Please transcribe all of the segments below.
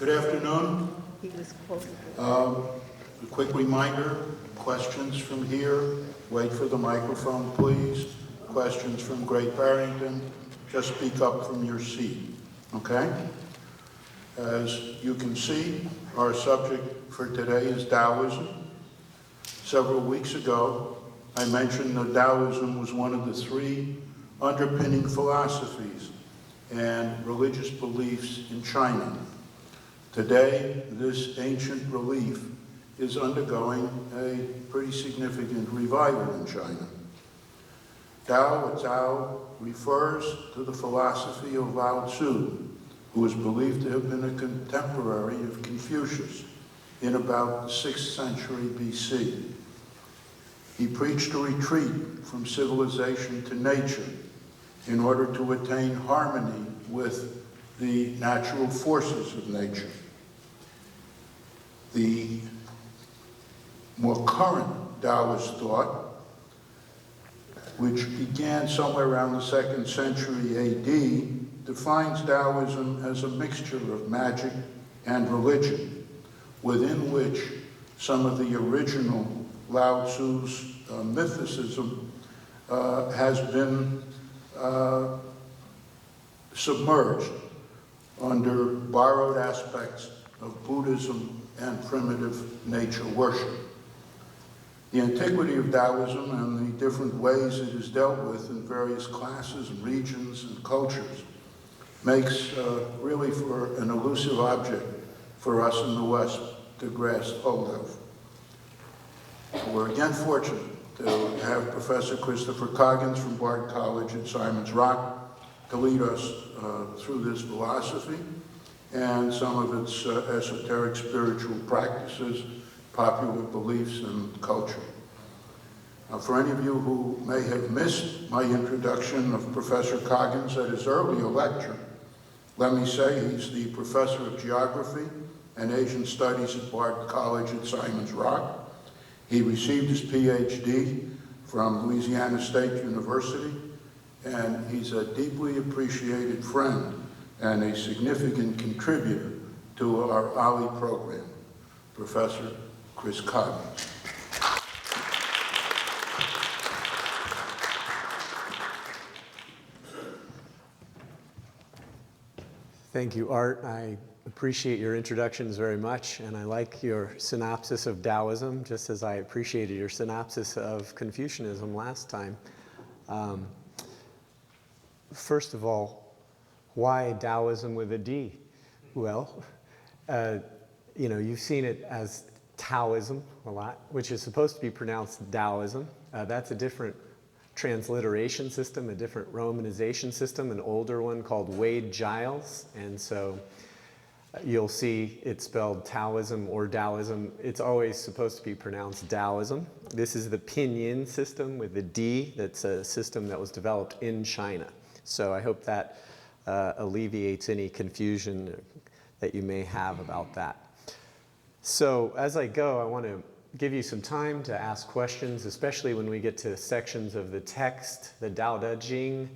Good afternoon. He was quoted. A quick reminder, questions from here. Wait for the microphone, please. Questions from Great Barrington. Just speak up from your seat, okay? As you can see, our subject for today is Taoism. Several weeks ago, I mentioned that Taoism was one of the three underpinning philosophies and religious beliefs in China. Today, this ancient belief is undergoing a pretty significant revival in China. Dao refers to the philosophy of Lao Tzu, who is believed to have been a contemporary of Confucius in about the 6th century BC. He preached a retreat from civilization to nature in order to attain harmony with the natural forces of nature. The more current Taoist thought, which began somewhere around the 2nd century AD, defines Taoism as a mixture of magic and religion, within which some of the original Lao Tzu's mythicism has been submerged under borrowed aspects of Buddhism and primitive nature worship. The antiquity of Taoism and the different ways it is dealt with in various classes and regions and cultures makes really for an elusive object for us in the West to grasp hold of. We're again fortunate to have Professor Christopher Coggins from Bard College at Simon's Rock to lead us through this philosophy and some of its esoteric spiritual practices, popular beliefs, and culture. For any of you who may have missed my introduction of Professor Coggins at his earlier lecture, let me say he's the professor of geography and Asian studies at Bard College at Simon's Rock. He received his PhD from Louisiana State University, and he's a deeply appreciated friend and a significant contributor to our OLLI program. Professor Chris Coggins. Thank you, Art. I appreciate your introductions very much, and I like your synopsis of Taoism, just as I appreciated your synopsis of Confucianism last time. First of all, why Taoism with a D? Well, you've seen it as Taoism a lot, which is supposed to be pronounced Taoism. That's a different transliteration system, a different romanization system, an older one called Wade-Giles. And so you'll see it spelled Taoism or Taoism. It's always supposed to be pronounced Taoism. This is the pinyin system with the D. That's a system that was developed in China. So I hope that alleviates any confusion that you may have about that. So as I go, I want to give you some time to ask questions, especially when we get to sections of the text, the Daodejing,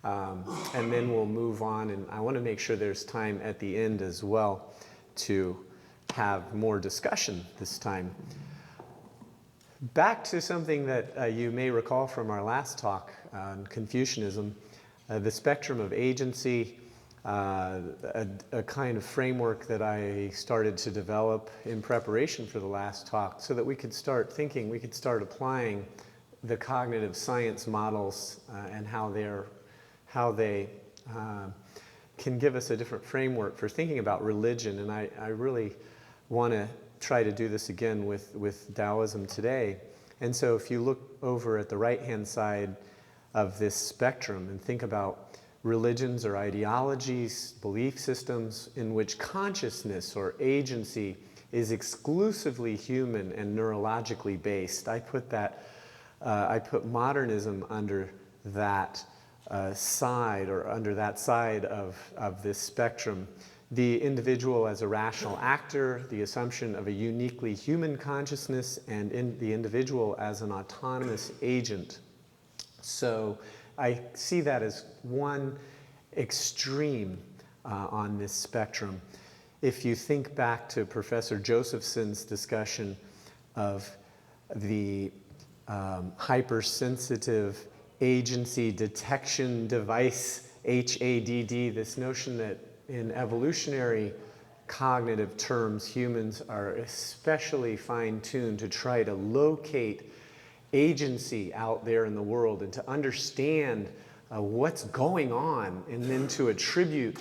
and then we'll move on. And I want to make sure there's time at the end as well to have more discussion this time. Back to something that you may recall from our last talk on Confucianism, the spectrum of agency, a kind of framework that I started to develop in preparation for the last talk so that we could start thinking, we could start applying the cognitive science models and how they can give us a different framework for thinking about religion. And I really want to try to do this again with Taoism today. And so if you look over at the right-hand side of this spectrum and think about religions or ideologies, belief systems in which consciousness or agency is exclusively human and neurologically based. I put modernism under that side, or under that side of this spectrum. The individual as a rational actor, the assumption of a uniquely human consciousness, and the individual as an autonomous agent. So I see that as one extreme on this spectrum. if you think back to Professor Josephson's discussion of the hypersensitive agency detection device, HADD, this notion that in evolutionary cognitive terms, humans are especially fine-tuned to try to locate agency out there in the world and to understand what's going on, and then to attribute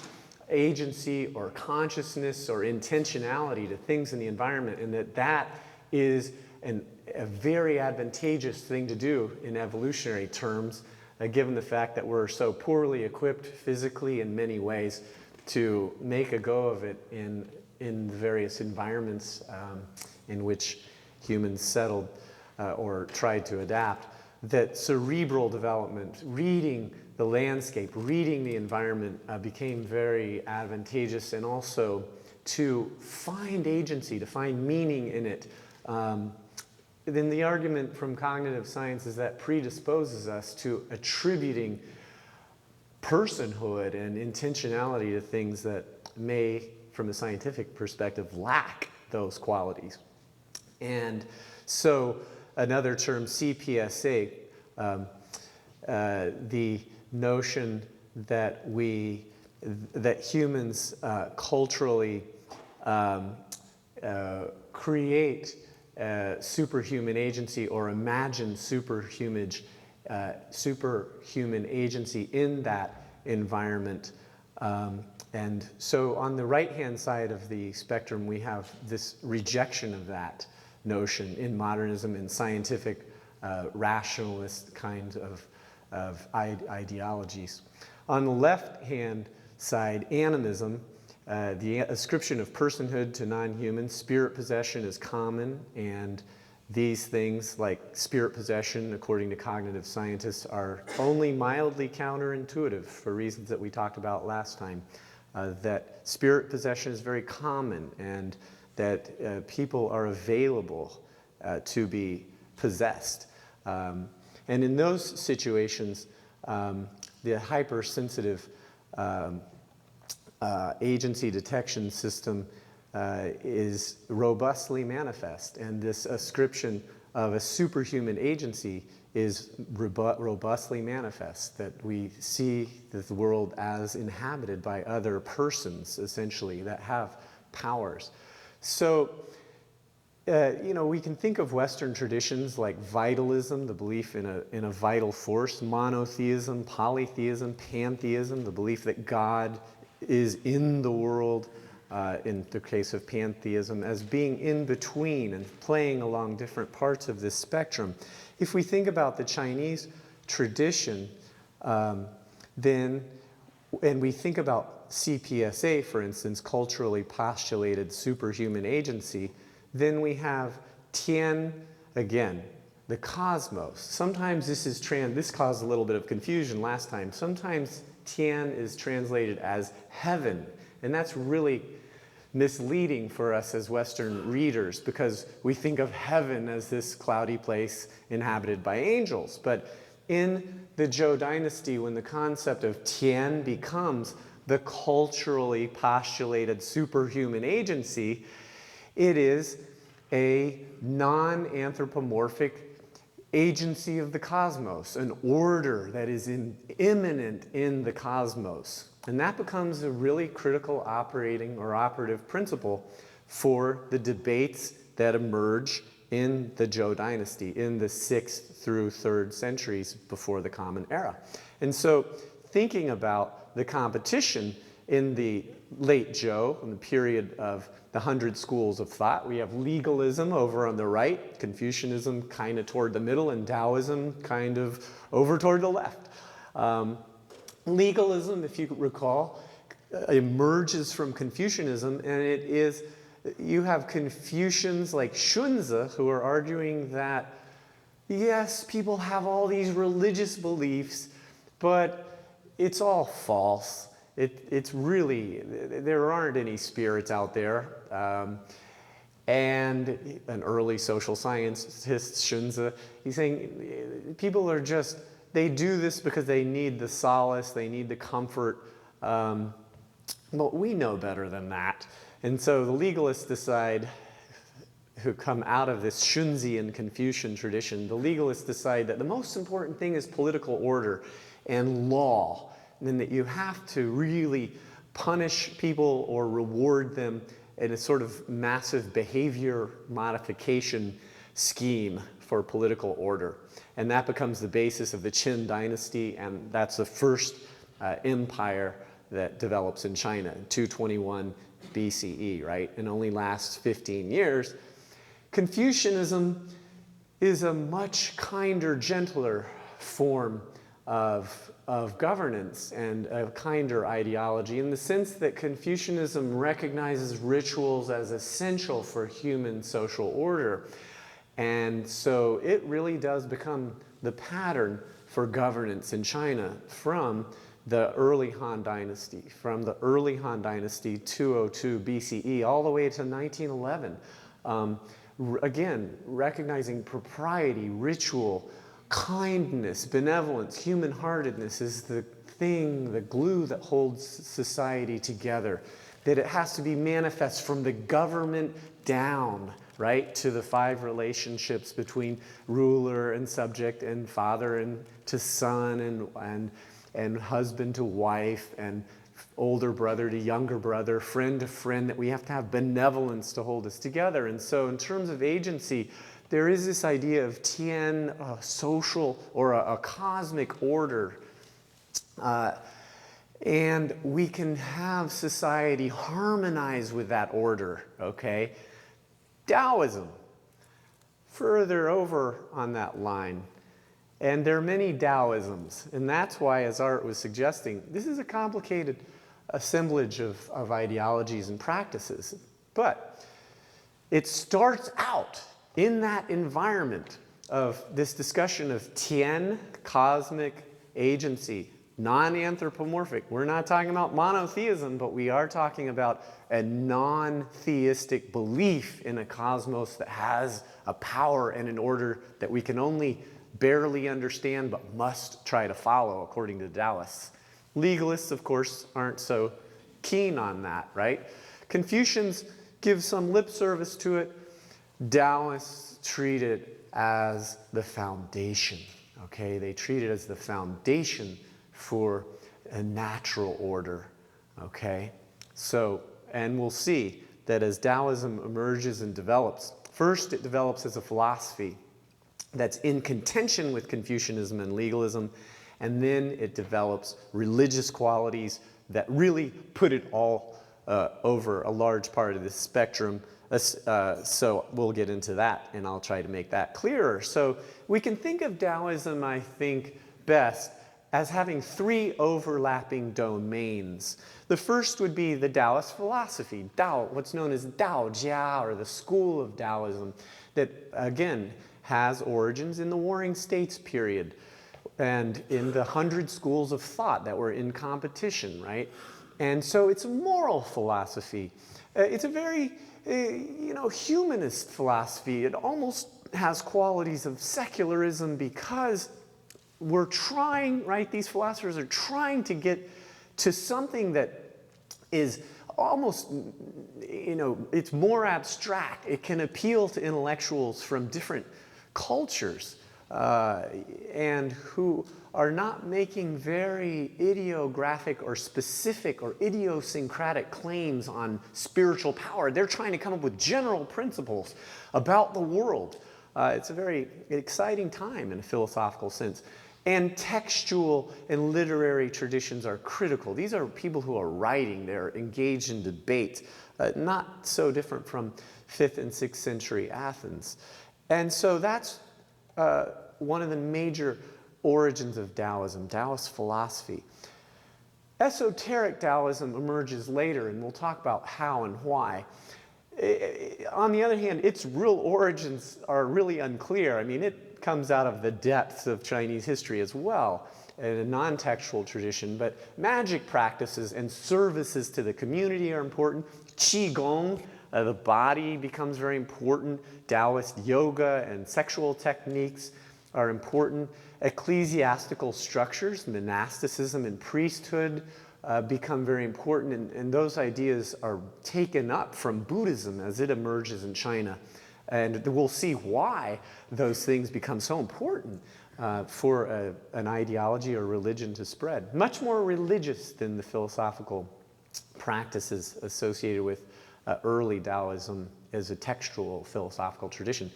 agency or consciousness or intentionality to things in the environment, and that is a very advantageous thing to do in evolutionary terms, given the fact that we're so poorly equipped physically in many ways to make a go of it in the various environments in which humans settled or tried to adapt. That cerebral development, reading the landscape, reading the environment became very advantageous, and also to find agency, to find meaning in it. Then the argument from cognitive science is that predisposes us to attributing personhood and intentionality to things that may, from a scientific perspective, lack those qualities. And so another term, CPSA, the notion that humans culturally create superhuman agency or imagine superhuman agency in that environment. And so on the right-hand side of the spectrum, we have this rejection of that notion in modernism and scientific rationalist kind of ideologies. On the left-hand side, animism, the ascription of personhood to non-humans, spirit possession is common, and these things like spirit possession, according to cognitive scientists, are only mildly counterintuitive for reasons that we talked about last time. That spirit possession is very common, and that people are available to be possessed. And in those situations, the hypersensitive agency detection system is robustly manifest, and this ascription of a superhuman agency is robustly manifest, that we see the world as inhabited by other persons, essentially, that have powers. So, we can think of Western traditions like vitalism, the belief in a vital force, monotheism, polytheism, pantheism, the belief that God is in the world, in the case of pantheism, as being in between and playing along different parts of this spectrum. If we think about the Chinese tradition, and we think about CPSA, for instance, culturally postulated superhuman agency, then we have Tian, again, the cosmos. Sometimes this caused a little bit of confusion last time. Sometimes Tian is translated as heaven, and that's really misleading for us as Western readers, because we think of heaven as this cloudy place inhabited by angels. But in the Zhou dynasty, when the concept of Tian becomes the culturally postulated superhuman agency, it is a non-anthropomorphic agency of the cosmos, an order that is immanent in the cosmos. And that becomes a really critical operative principle for the debates that emerge in the Zhou dynasty in the 6th through 3rd centuries before the Common Era. And so thinking about the competition in the late Zhou, in the period of the 100 schools of thought, we have legalism over on the right, Confucianism kind of toward the middle, and Taoism kind of over toward the left. Legalism, if you recall, emerges from Confucianism, and you have Confucians like Xunzi who are arguing that, yes, people have all these religious beliefs, but it's all false. It's really, there aren't any spirits out there. And an early social scientist, Xunzi, he's saying people are just, they do this because they need the solace, they need the comfort. But we know better than that. And so the legalists decide, who come out of this Shunzian Confucian tradition, the legalists decide that the most important thing is political order and law, and that you have to really punish people or reward them in a sort of massive behavior modification scheme for political order. And that becomes the basis of the Qin dynasty, and that's the first empire that develops in China in 221 BCE, right? And only lasts 15 years. Confucianism is a much kinder, gentler form of governance and a kinder ideology, in the sense that Confucianism recognizes rituals as essential for human social order. And so it really does become the pattern for governance in China from the early Han Dynasty, 202 BCE, all the way to 1911. Again, recognizing propriety, ritual, kindness, benevolence, human-heartedness is the thing, the glue that holds society together. That it has to be manifest from the government down, right, to the 5 relationships between ruler and subject and father and to son and husband to wife and older brother to younger brother, friend to friend, that we have to have benevolence to hold us together. And so in terms of agency, there is this idea of Tian, a social or a cosmic order. And we can have society harmonize with that order, okay? Taoism, further over on that line. And there are many Taoisms, and that's why, as Art was suggesting, this is a complicated assemblage of ideologies and practices. But it starts out in that environment of this discussion of Tian, cosmic agency, non-anthropomorphic. We're not talking about monotheism, but we are talking about a non-theistic belief in a cosmos that has a power and an order that we can only barely understand but must try to follow, according to Taoists. Legalists, of course, aren't so keen on that, right? Confucians give some lip service to it. Taoists treat it as the foundation, okay? They treat it as the foundation for a natural order, okay? So, and we'll see that as Taoism emerges and develops, first it develops as a philosophy that's in contention with Confucianism and legalism, and then it develops religious qualities that really put it all over a large part of the spectrum. So we'll get into that, and I'll try to make that clearer. So we can think of Taoism, I think, best as having 3 overlapping domains. The first would be the Taoist philosophy, Dao, what's known as Daodejing, or the school of Taoism, that again has origins in the Warring States period and in the 100 schools of thought that were in competition, right? And so it's a moral philosophy. It's a very, humanist philosophy. It almost has qualities of secularism because we're trying, right? These philosophers are trying to get to something that is almost, it's more abstract. It can appeal to intellectuals from different cultures and who are not making very ideographic or specific or idiosyncratic claims on spiritual power. They're trying to come up with general principles about the world. It's a very exciting time in a philosophical sense. And textual and literary traditions are critical. These are people who are writing, they're engaged in debate, not so different from 5th and 6th century Athens. And so that's one of the major origins of Taoism, Taoist philosophy. Esoteric Taoism emerges later, and we'll talk about how and why. On the other hand, its real origins are really unclear. I mean, it comes out of the depths of Chinese history as well, in a non-textual tradition, but magic practices and services to the community are important. Qigong, the body becomes very important. Taoist yoga and sexual techniques are important. Ecclesiastical structures, monasticism and priesthood become very important, and those ideas are taken up from Buddhism as it emerges in China. And we'll see why those things become so important for an ideology or religion to spread. Much more religious than the philosophical practices associated with early Taoism as a textual philosophical tradition.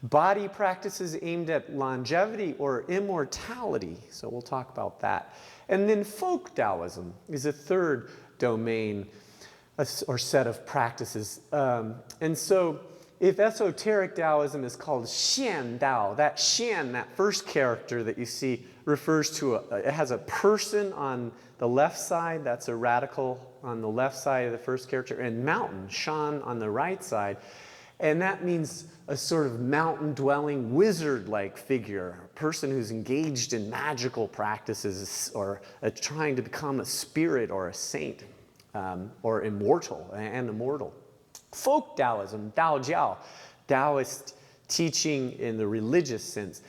Body practices aimed at longevity or immortality, so we'll talk about that. And then folk Taoism is a third domain or set of practices. And so if esoteric Taoism is called Xian Dao, that Xian, that first character that you see, refers to, it has a person on the left side, that's a radical on the left side of the first character, and mountain, Shan, on the right side. And that means a sort of mountain-dwelling, wizard-like figure, a person who's engaged in magical practices or trying to become a spirit or a saint or immortal and immortal. Folk Taoism, Daojiao, Taoist teaching in the religious sense.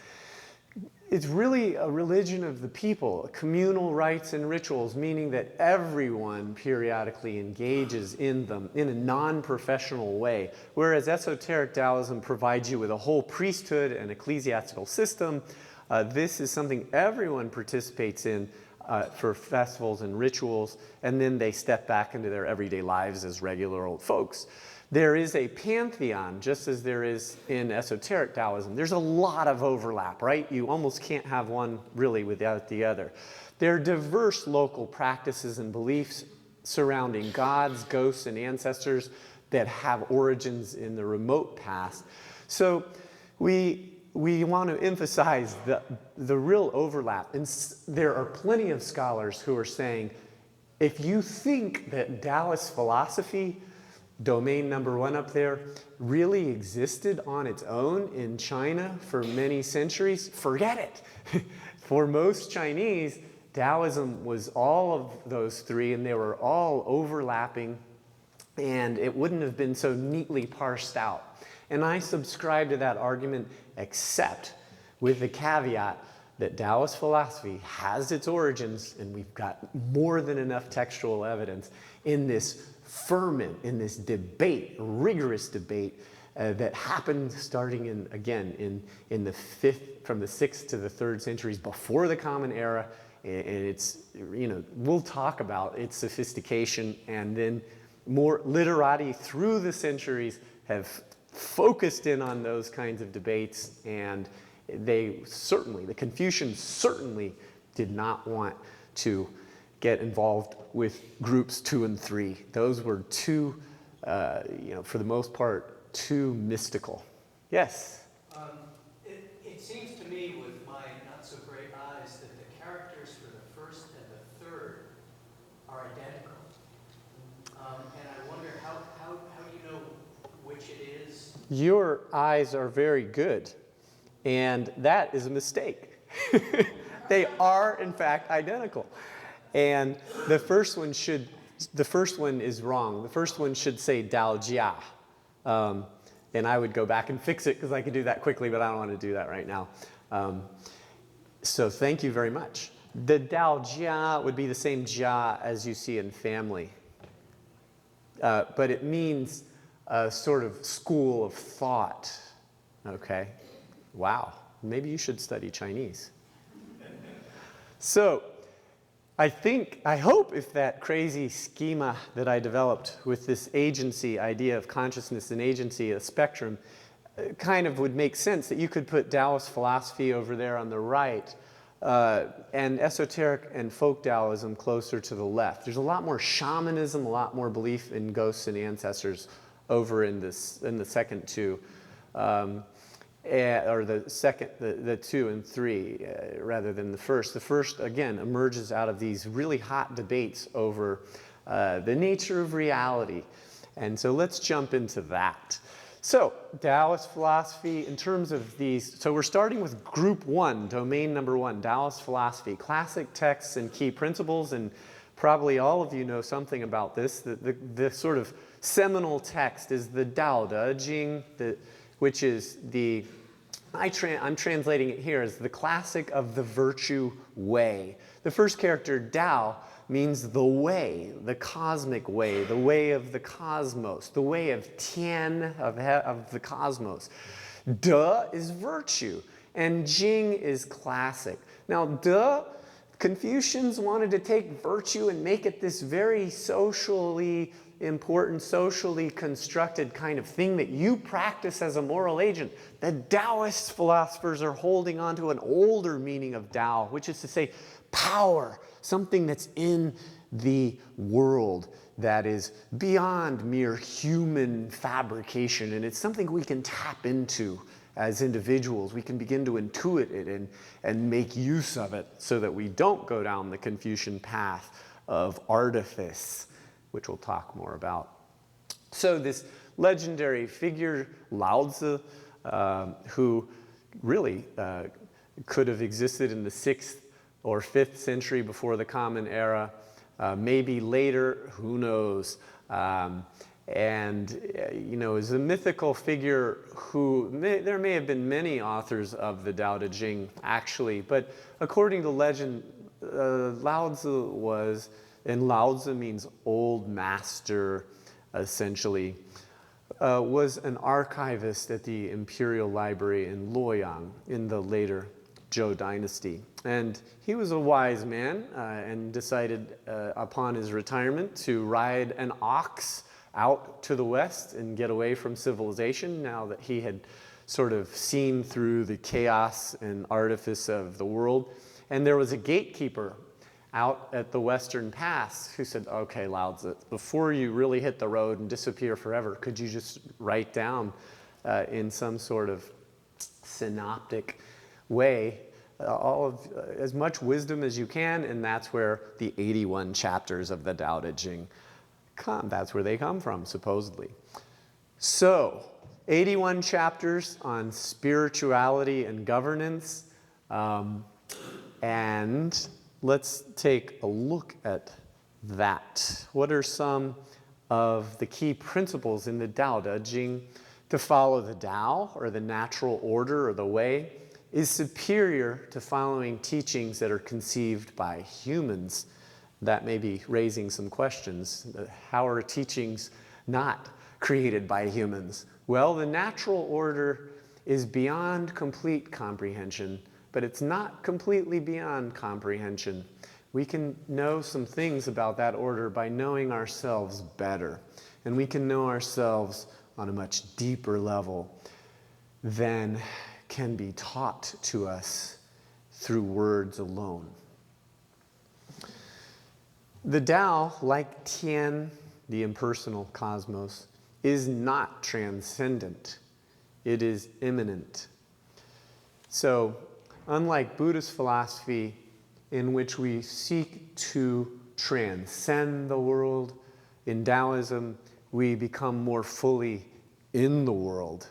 It's really a religion of the people, communal rites and rituals, meaning that everyone periodically engages in them in a non-professional way, whereas esoteric Taoism provides you with a whole priesthood and ecclesiastical system. This is something everyone participates in for festivals and rituals, and then they step back into their everyday lives as regular old folks. There is a pantheon, just as there is in esoteric Taoism. There's a lot of overlap, right? You almost can't have one really without the other. There are diverse local practices and beliefs surrounding gods, ghosts, and ancestors that have origins in the remote past. So we want to emphasize the real overlap. And there are plenty of scholars who are saying, if you think that Taoist philosophy, domain number one up there, really existed on its own in China for many centuries, forget it. For most Chinese, Taoism was all of those three, and they were all overlapping, and it wouldn't have been so neatly parsed out. And I subscribe to that argument, except with the caveat that Taoist philosophy has its origins, and we've got more than enough textual evidence in this ferment, in this debate, rigorous debate that happened starting in the from the 6th to the 3rd centuries before the Common Era. And it's, we'll talk about its sophistication, and then more literati through the centuries have focused in on those kinds of debates, and the Confucians certainly did not want to get involved with groups 2 and 3. Those were too, for the most part, too mystical. Yes? It seems to me with my not so great eyes that the characters for the first and the third are identical. And I wonder how you know which it is. Your eyes are very good, and that is a mistake. They are, in fact, identical. And the first one is wrong. The first one should say Daojia. And I would go back and fix it because I could do that quickly, but I don't want to do that right now. So thank you very much. The Daojia would be the same jia as you see in family. But it means a sort of school of thought. Okay? Wow. Maybe you should study Chinese. So, I hope if that crazy schema that I developed with this agency idea of consciousness and agency, a spectrum, kind of would make sense that you could put Taoist philosophy over there on the right and esoteric and folk Taoism closer to the left. There's a lot more shamanism, a lot more belief in ghosts and ancestors over in the second two. Or the 2 and 3 rather than the first. The first, again, emerges out of these really hot debates over the nature of reality. And so let's jump into that. So Taoist philosophy in terms of these, so we're starting with group 1, domain number 1, Taoist philosophy, classic texts and key principles, and probably all of you know something about this. The sort of seminal text is the Daodejing, which is I'm translating it here as the classic of the virtue way. The first character, Dao, means the way, the cosmic way, the way of the cosmos, the way of Tian, of the cosmos. De is virtue, and Jing is classic. Now, de, Confucians wanted to take virtue and make it this very socially important, socially constructed kind of thing that you practice as a moral agent. The Taoist philosophers are holding on to an older meaning of Tao, which is to say power, something that's in the world that is beyond mere human fabrication, and it's something we can tap into as individuals. We can begin to intuit it and make use of it so that we don't go down the Confucian path of artifice, which we'll talk more about. So this legendary figure, Lao Tzu, who really could have existed in the 6th or 5th century before the Common Era, maybe later, who knows, is a mythical figure who, there may have been many authors of the Daodejing actually, but according to legend, Lao Tzu was, and Lao Tzu means old master essentially, was an archivist at the Imperial Library in Luoyang in the later Zhou Dynasty. And he was a wise man and decided upon his retirement to ride an ox out to the west and get away from civilization now that he had sort of seen through the chaos and artifice of the world. And there was a gatekeeper out at the Western Pass who said, okay, Lao Tzu, before you really hit the road and disappear forever, could you just write down in some sort of synoptic way all of as much wisdom as you can? And that's where the 81 chapters of the Daodejing come. That's where they come from, supposedly. So, 81 chapters on spirituality and governance. And let's take a look at that. What are some of the key principles in the Daodejing? To follow the Tao, or the natural order, or the way, is superior to following teachings that are conceived by humans. That may be raising some questions. How are teachings not created by humans? Well, the natural order is beyond complete comprehension, but it's not completely beyond comprehension. We can know some things about that order by knowing ourselves better. And we can know ourselves on a much deeper level than can be taught to us through words alone. The Tao, like Tian, the impersonal cosmos, is not transcendent. It is immanent. So, unlike Buddhist philosophy, in which we seek to transcend the world, in Taoism, we become more fully in the world.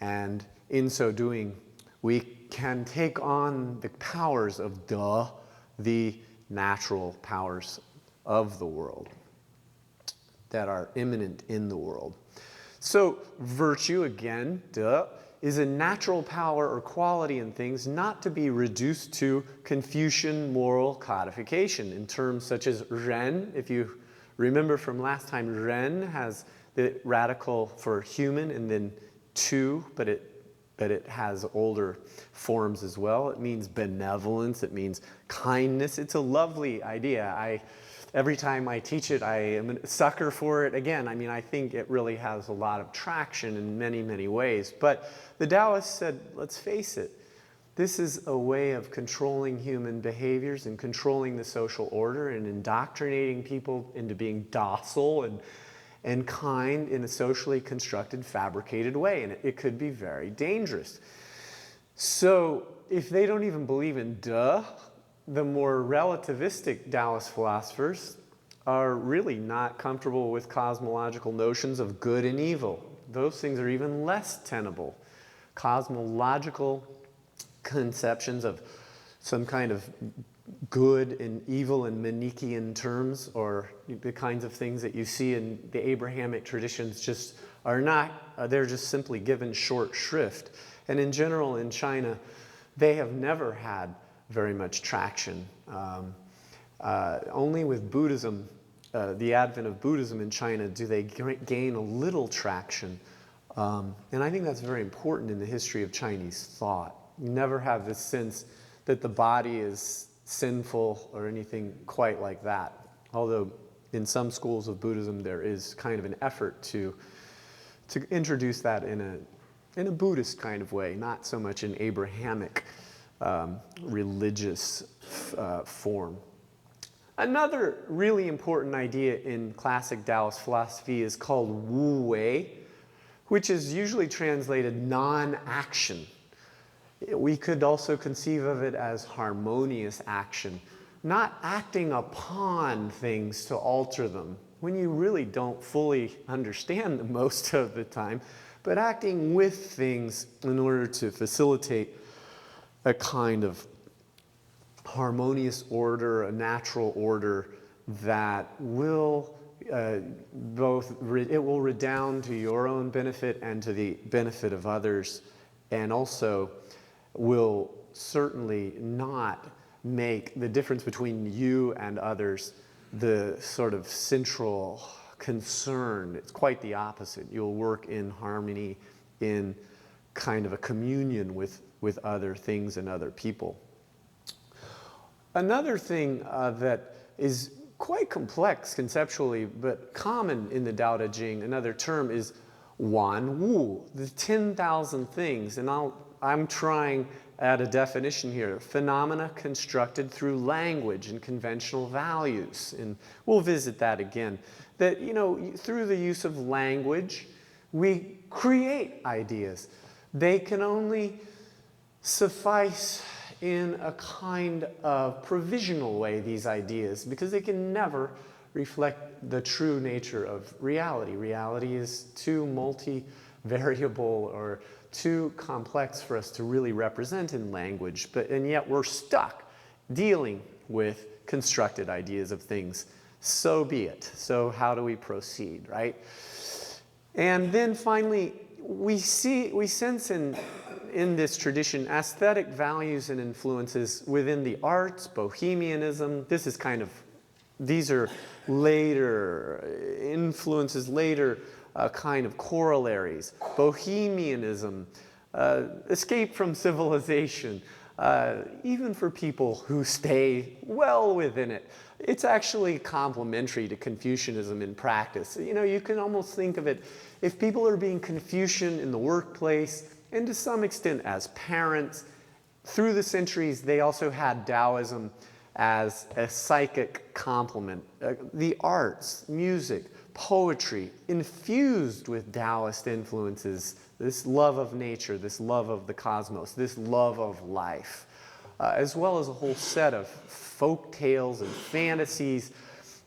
And in so doing, we can take on the powers of De, the natural powers of the world that are immanent in the world. So virtue, again, De, is a natural power or quality in things not to be reduced to Confucian moral codification in terms such as Ren. If you remember from last time, Ren has the radical for human and then Tu, but it has older forms as well. It means benevolence, it means kindness. It's a lovely idea. Every time I teach it, I am a sucker for it. Again, I mean, I think it really has a lot of traction in many, many ways. But the Taoists said, let's face it, this is a way of controlling human behaviors and controlling the social order and indoctrinating people into being docile and kind in a socially constructed, fabricated way. And it could be very dangerous. So if they don't even believe in De, the more relativistic Taoist philosophers are really not comfortable with cosmological notions of good and evil. Those things are even less tenable. Cosmological conceptions of some kind of good and evil in Manichaean terms, or the kinds of things that you see in the Abrahamic traditions, just are not, they're just simply given short shrift. And in general, in China, they have never had very much traction. Only with Buddhism, the advent of Buddhism in China, do they gain a little traction. And I think that's very important in the history of Chinese thought. You never have this sense that the body is sinful or anything quite like that. Although in some schools of Buddhism there is kind of an effort to introduce that in a Buddhist kind of way, not so much an Abrahamic religious form. Another really important idea in classic Taoist philosophy is called Wu Wei, which is usually translated non-action. We could also conceive of it as harmonious action, not acting upon things to alter them when you really don't fully understand them most of the time, but acting with things in order to facilitate a kind of harmonious order, a natural order that will it will redound to your own benefit and to the benefit of others, and also will certainly not make the difference between you and others the sort of central concern. It's quite the opposite. You'll work in harmony, in kind of a communion with other things and other people. Another thing that is quite complex conceptually, but common in the Daodejing, another term is Wan Wu, the 10,000 things. And I'm trying at a definition here, phenomena constructed through language and conventional values. And we'll visit that again. That, through the use of language, we create ideas. They can only suffice in a kind of provisional way, these ideas, because they can never reflect the true nature of reality. Reality is too multivariable or too complex for us to really represent in language, and yet we're stuck dealing with constructed ideas of things. So be it. So how do we proceed, right? And then finally, we sense in this tradition aesthetic values and influences within the arts, Bohemianism. These are later influences, later kind of corollaries. Bohemianism, escape from civilization, even for people who stay well within it. It's actually complementary to Confucianism in practice. You can almost think of it, if people are being Confucian in the workplace, and to some extent as parents, through the centuries they also had Taoism as a psychic complement. The arts, music, poetry, infused with Taoist influences, this love of nature, this love of the cosmos, this love of life, as well as a whole set of folk tales and fantasies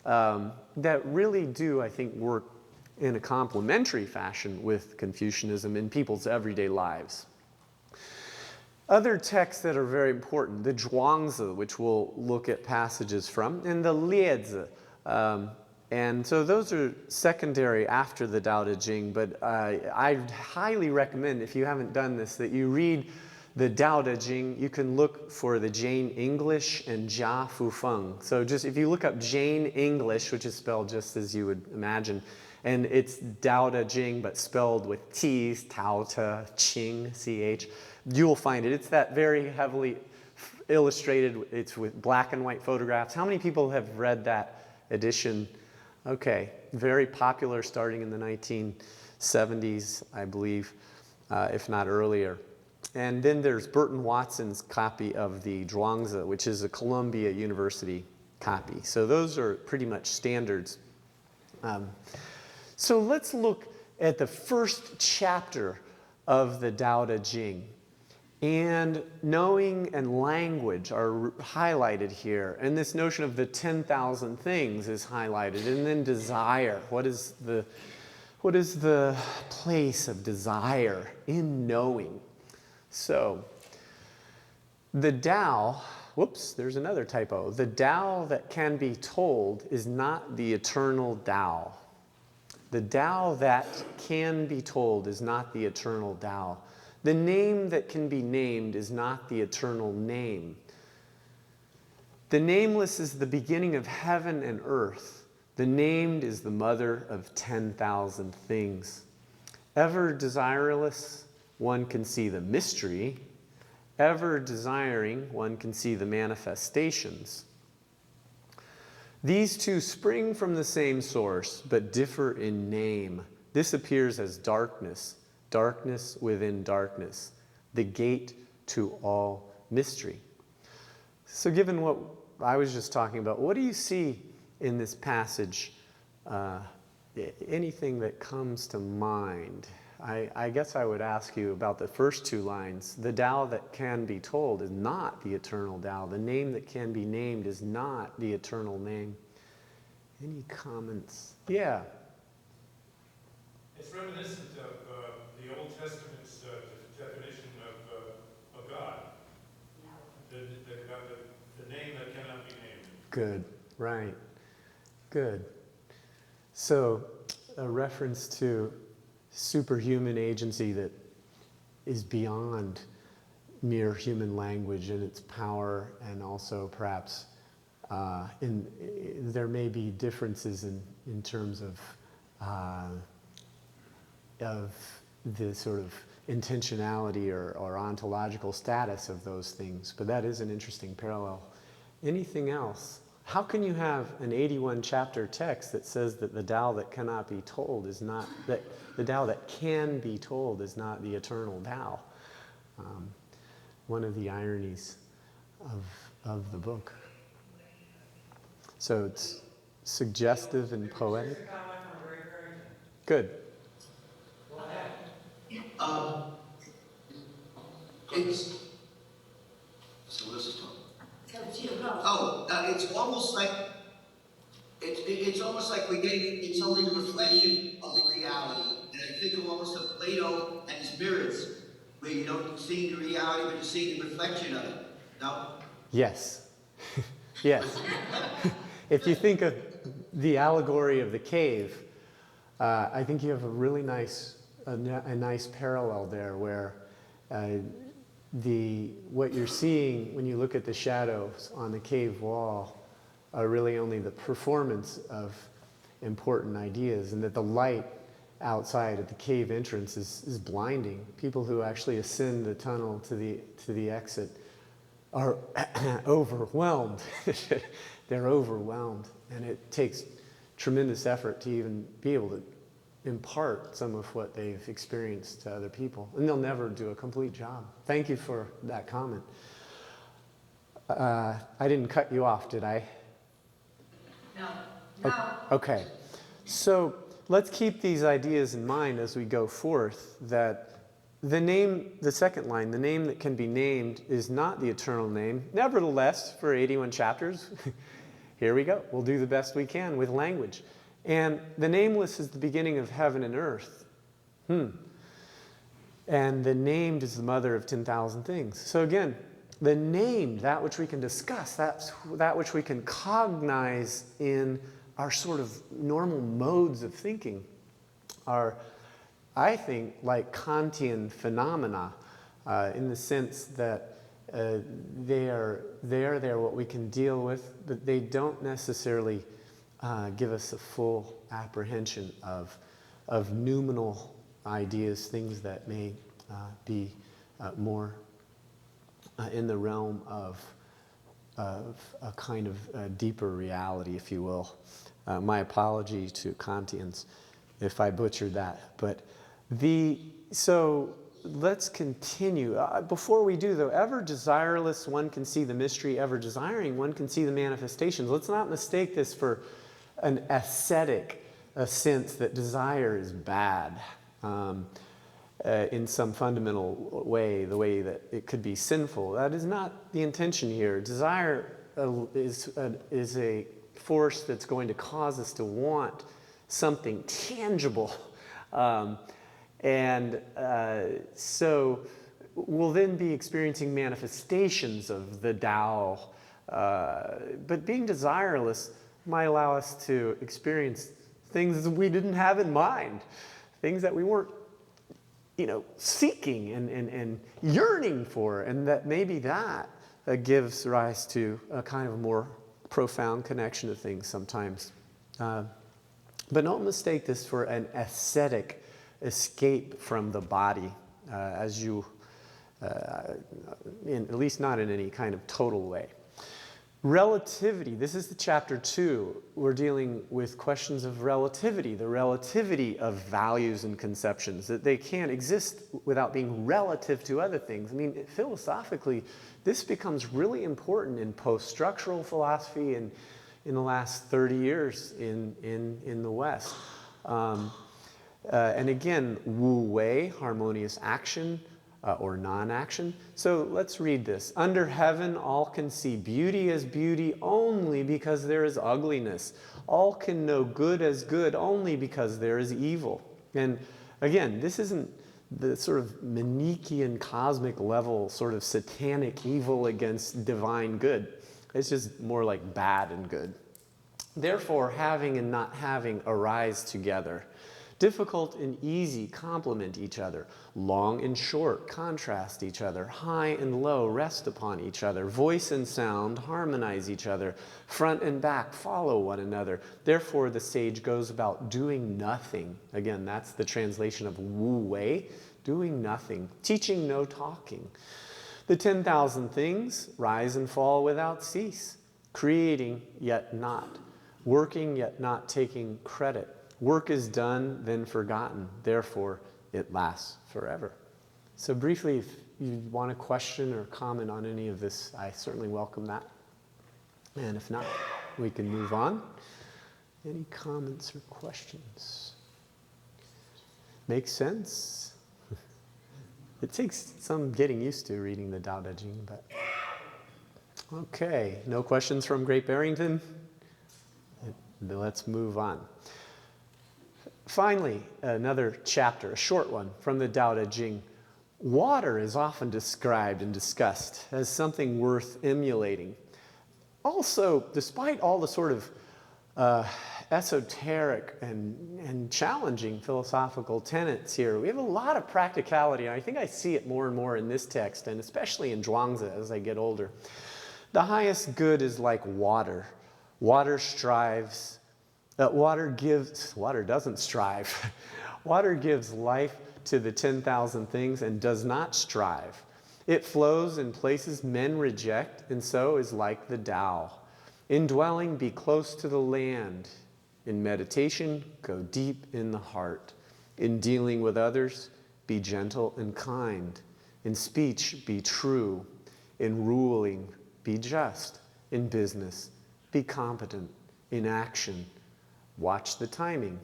that really do, I think, work in a complementary fashion with Confucianism in people's everyday lives. Other texts that are very important, the Zhuangzi, which we'll look at passages from, and the Liezi. And so those are secondary after the Daodejing, but I highly recommend, if you haven't done this, that you read the Daodejing. You can look for the Jane English and Jia Fu Feng. So just if you look up Jane English, which is spelled just as you would imagine, and it's Daodejing, but spelled with T's, Tao Te, Qing, C-H, you'll find it. It's that very heavily illustrated, it's with black and white photographs. How many people have read that edition? Okay, very popular starting in the 1970s, I believe, if not earlier. And then there's Burton Watson's copy of the Zhuangzi, which is a Columbia University copy. So those are pretty much standards. So let's look at the first chapter of the Daodejing. And knowing and language are highlighted here. And this notion of the 10,000 things is highlighted. And then desire. What is the place of desire in knowing? So, the Tao, whoops, there's another typo. The Tao that can be told is not the eternal Tao. The Tao that can be told is not the eternal Tao. The name that can be named is not the eternal name. The nameless is the beginning of heaven and earth. The named is the mother of 10,000 things. Ever desireless, one can see the mystery. Ever desiring, one can see the manifestations. These two spring from the same source, but differ in name. This appears as darkness, darkness within darkness, the gate to all mystery. So given what I was just talking about, what do you see in this passage? Anything that comes to mind? I guess I would ask you about the first two lines. The Tao that can be told is not the eternal Tao. The name that can be named is not the eternal name. Any comments? Yeah. It's reminiscent of the Old Testament's definition of God. The name that cannot be named. Good, right. Good. So, a reference to superhuman agency that is beyond mere human language and its power, and also perhaps there may be differences in terms of the sort of intentionality or ontological status of those things, but that is an interesting parallel. Anything else? How can you have an 81 chapter text that says that the Tao that cannot be told is not, that the Tao that can be told is not the eternal Tao? One of the ironies of the book. So it's suggestive and poetic. Good. It's so what is it called? It's almost like it's almost like we're getting it's only a reflection of the reality. And I think of almost of Plato and his mirrors, where you don't see the reality, but you see the reflection of it. No? Yes. Yes. If you think of the allegory of the cave, I think you have a really nice parallel there, where what you're seeing when you look at the shadows on the cave wall are really only the performance of important ideas, and that the light outside at the cave entrance is blinding. People who actually ascend the tunnel to the exit are overwhelmed. They're overwhelmed, and it takes tremendous effort to even be able to impart some of what they've experienced to other people, and they'll never do a complete job. Thank you for that comment. I didn't cut you off, did I? No. Okay. So let's keep these ideas in mind as we go forth, that the second line, the name that can be named is not the eternal name. Nevertheless, for 81 chapters, here we go. We'll do the best we can with language. And the nameless is the beginning of heaven and earth. And the named is the mother of 10,000 things. So again, the named, that which we can discuss, that which we can cognize in our sort of normal modes of thinking, are, I think, like Kantian phenomena, in the sense that they are what we can deal with, but they don't necessarily give us a full apprehension of noumenal ideas, things that may be more in the realm of a kind of deeper reality, if you will. My apology to Kantians if I butchered that. But so let's continue. Before we do, though, ever desireless, one can see the mystery. Ever desiring, one can see the manifestations. Let's not mistake this for an ascetic sense that desire is bad in some fundamental way, the way that it could be sinful. That is not the intention here. Desire is a force that's going to cause us to want something tangible. So we'll then be experiencing manifestations of the Dowell. But being desireless might allow us to experience things that we didn't have in mind, things that we weren't, seeking and yearning for, and that maybe that gives rise to a kind of more profound connection to things sometimes. But don't mistake this for an ascetic escape from the body, as you, at least not in any kind of total way. Relativity, this is the chapter 2. We're dealing with questions of relativity, the relativity of values and conceptions, that they can't exist without being relative to other things. I mean, philosophically, this becomes really important in post-structural philosophy and in the last 30 years in the West. And again, Wu Wei, harmonious action, or non-action. So let's read this. Under heaven, all can see beauty as beauty only because there is ugliness. All can know good as good only because there is evil. And again, this isn't the sort of Manichaean cosmic level sort of satanic evil against divine good. It's just more like bad and good. Therefore, having and not having arise together. Difficult and easy complement each other. Long and short contrast each other. High and low rest upon each other. Voice and sound harmonize each other. Front and back follow one another. Therefore, the sage goes about doing nothing. Again, that's the translation of Wu Wei, doing nothing, teaching no talking. The 10,000 things rise and fall without cease, creating yet not, working yet not taking credit. Work is done, then forgotten. Therefore, it lasts forever. So briefly, if you want to question or comment on any of this, I certainly welcome that. And if not, we can move on. Any comments or questions? Makes sense? It takes some getting used to reading the Daodejing, but... Okay, no questions from Great Barrington? Let's move on. Finally, another chapter, a short one, from the Daodejing. Water is often described and discussed as something worth emulating. Also, despite all the sort of esoteric and challenging philosophical tenets here, we have a lot of practicality, and I think I see it more and more in this text, and especially in Zhuangzi as I get older. The highest good is like water. Water strives. Water doesn't strive. Water gives life to the 10,000 things and does not strive. It flows in places men reject, and so is like the Dowell. In dwelling, be close to the land. In meditation, go deep in the heart. In dealing with others, be gentle and kind. In speech, be true. In ruling, be just. In business, be competent. In action, watch the timing.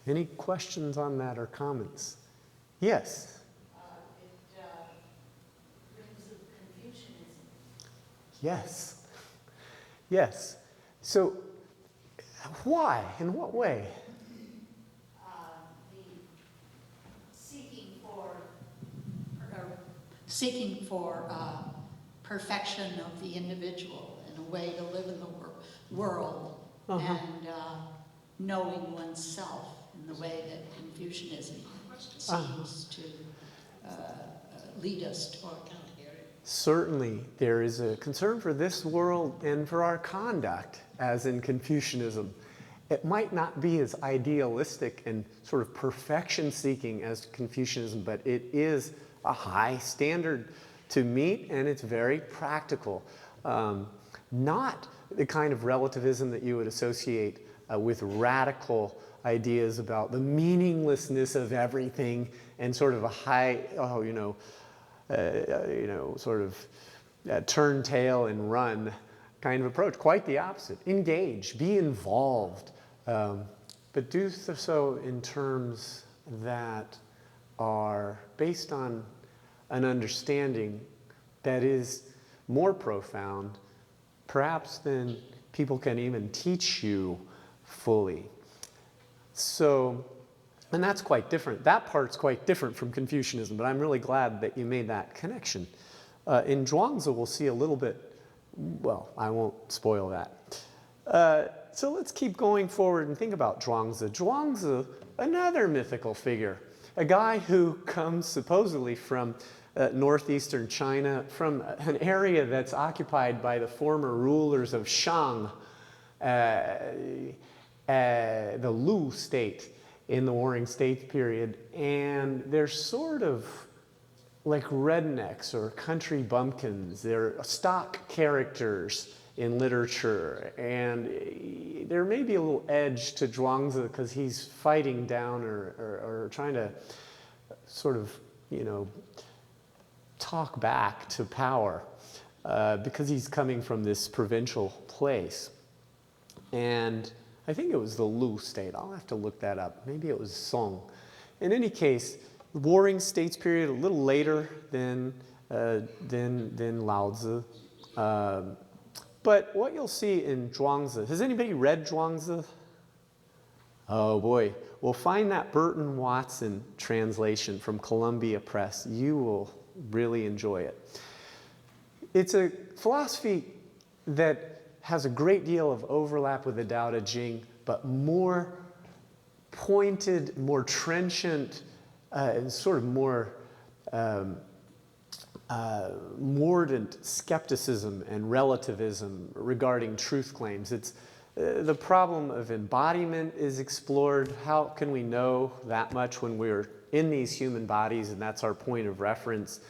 Any questions on that or comments? Yes? It brings up Confucianism. Yes. Yes. So, why? In what way? The seeking for perfection of the individual in a way to live in the world and knowing oneself in the way that Confucianism seems to lead us toward. Certainly, there is a concern for this world and for our conduct, as in Confucianism. It might not be as idealistic and sort of perfection-seeking as Confucianism, but it is a high standard to meet, and it's very practical. Not the kind of relativism that you would associate with radical ideas about the meaninglessness of everything and sort of a high, sort of turn tail and run kind of approach. Quite the opposite. Engage, be involved, but do so in terms that are based on an understanding that is more profound, perhaps than people can even teach you fully. So, and that's quite different. That part's quite different from Confucianism, but I'm really glad that you made that connection. In Zhuangzi, we'll see a little bit, well, I won't spoil that. So let's keep going forward and think about Zhuangzi. Zhuangzi, another mythical figure. a guy who comes supposedly from northeastern China, from an area that's occupied by the former rulers of Shang, the Lu state in the Warring States period, and they're sort of like rednecks or country bumpkins. They're stock characters in literature, and there may be a little edge to Zhuangzi because he's fighting down or trying to sort of, you know, talk back to power because he's coming from this provincial place. And I think it was the Lu state. I'll have to look that up. Maybe it was Song. In any case, Warring States period, a little later than Lao Tzu. But what you'll see in Zhuangzi, has anybody read Zhuangzi? Oh boy, well, find that Burton Watson translation from Columbia Press. You will really enjoy it. It's a philosophy that has a great deal of overlap with the Daodejing, but more pointed, more trenchant, and sort of more mordant skepticism and relativism regarding truth claims. It's the problem of embodiment is explored. How can we know that much when we're in these human bodies, and that's our point of reference?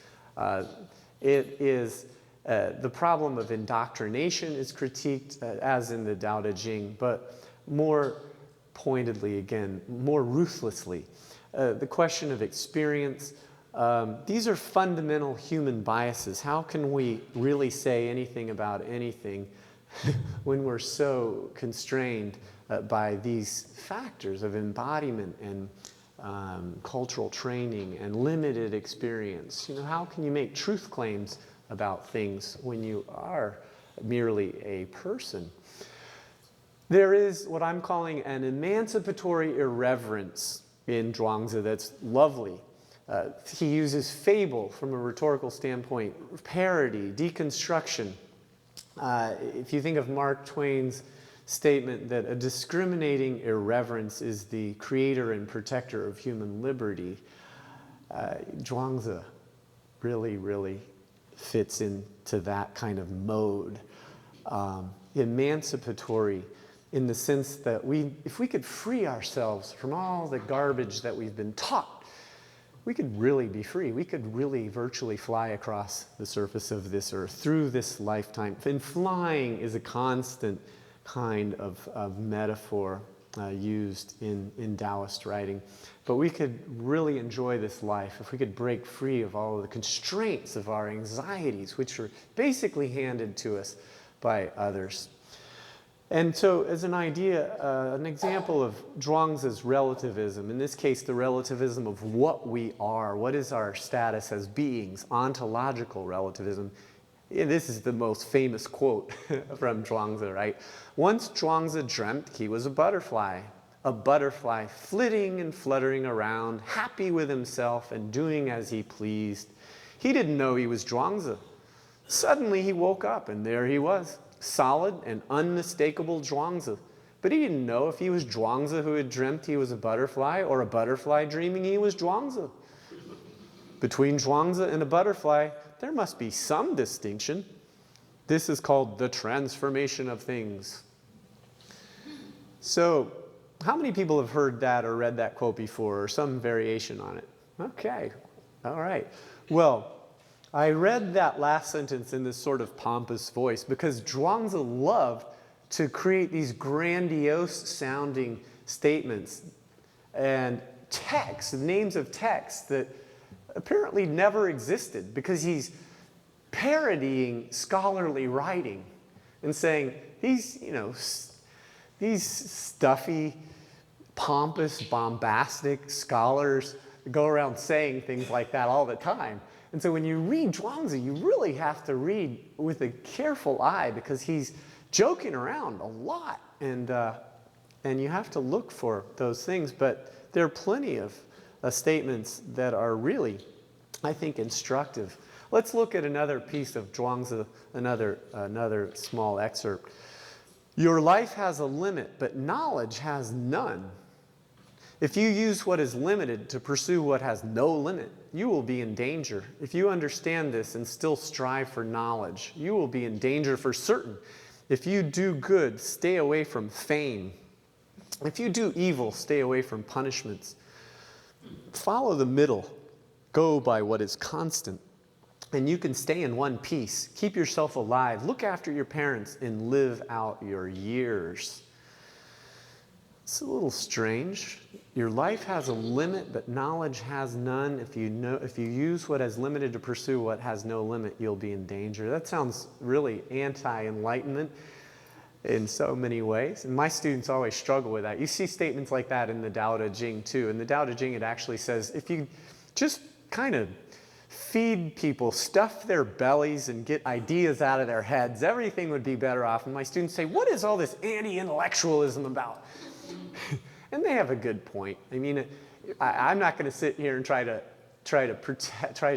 It is the problem of indoctrination is critiqued, as in the Daodejing, but more pointedly, again, more ruthlessly. The question of experience. These are fundamental human biases. How can we really say anything about anything when we're so constrained by these factors of embodiment and cultural training and limited experience? You know, how can you make truth claims about things when you are merely a person? There is what I'm calling an emancipatory irreverence in Zhuangzi that's lovely. He uses fable from a rhetorical standpoint, parody, deconstruction. If you think of Mark Twain's statement that a discriminating irreverence is the creator and protector of human liberty, Zhuangzi really, really fits into that kind of mode. Emancipatory in the sense that if we could free ourselves from all the garbage that we've been taught, we could really be free. We could really virtually fly across the surface of this earth through this lifetime. And flying is a constant kind of metaphor used in Taoist writing. But we could really enjoy this life if we could break free of all of the constraints of our anxieties, which are basically handed to us by others. And so as an idea, an example of Zhuangzi's relativism, in this case the relativism of what we are, what is our status as beings, ontological relativism. This is the most famous quote from Zhuangzi, right? Once Zhuangzi dreamt he was a butterfly flitting and fluttering around, happy with himself and doing as he pleased. He didn't know he was Zhuangzi. Suddenly he woke up and there he was. Solid and unmistakable Zhuangzi. But he didn't know if he was Zhuangzi who had dreamt he was a butterfly or a butterfly dreaming he was Zhuangzi. Between Zhuangzi and a butterfly, there must be some distinction. This is called the transformation of things. So, how many people have heard that or read that quote before or some variation on it? Okay, all right. Well, I read that last sentence in this sort of pompous voice because Zhuangzi loved to create these grandiose sounding statements and texts, names of texts that apparently never existed because he's parodying scholarly writing and saying these stuffy, pompous, bombastic scholars go around saying things like that all the time. And so when you read Zhuangzi, you really have to read with a careful eye because he's joking around a lot. And you have to look for those things. But there are plenty of statements that are really, I think, instructive. Let's look at another piece of Zhuangzi, another small excerpt. Your life has a limit, but knowledge has none. If you use what is limited to pursue what has no limit, you will be in danger. If you understand this and still strive for knowledge, you will be in danger for certain. If you do good, stay away from fame. If you do evil, stay away from punishments. Follow the middle. Go by what is constant. And you can stay in one piece. Keep yourself alive. Look after your parents and live out your years. It's a little strange. Your life has a limit, but knowledge has none. If you use what is limited to pursue what has no limit, you'll be in danger. That sounds really anti-enlightenment in so many ways. And my students always struggle with that. You see statements like that in the Daodejing too. In the Daodejing, it actually says, if you just kind of feed people, stuff their bellies and get ideas out of their heads, everything would be better off. And my students say, what is all this anti-intellectualism about? And they have a good point. I mean, I'm not going to sit here and try to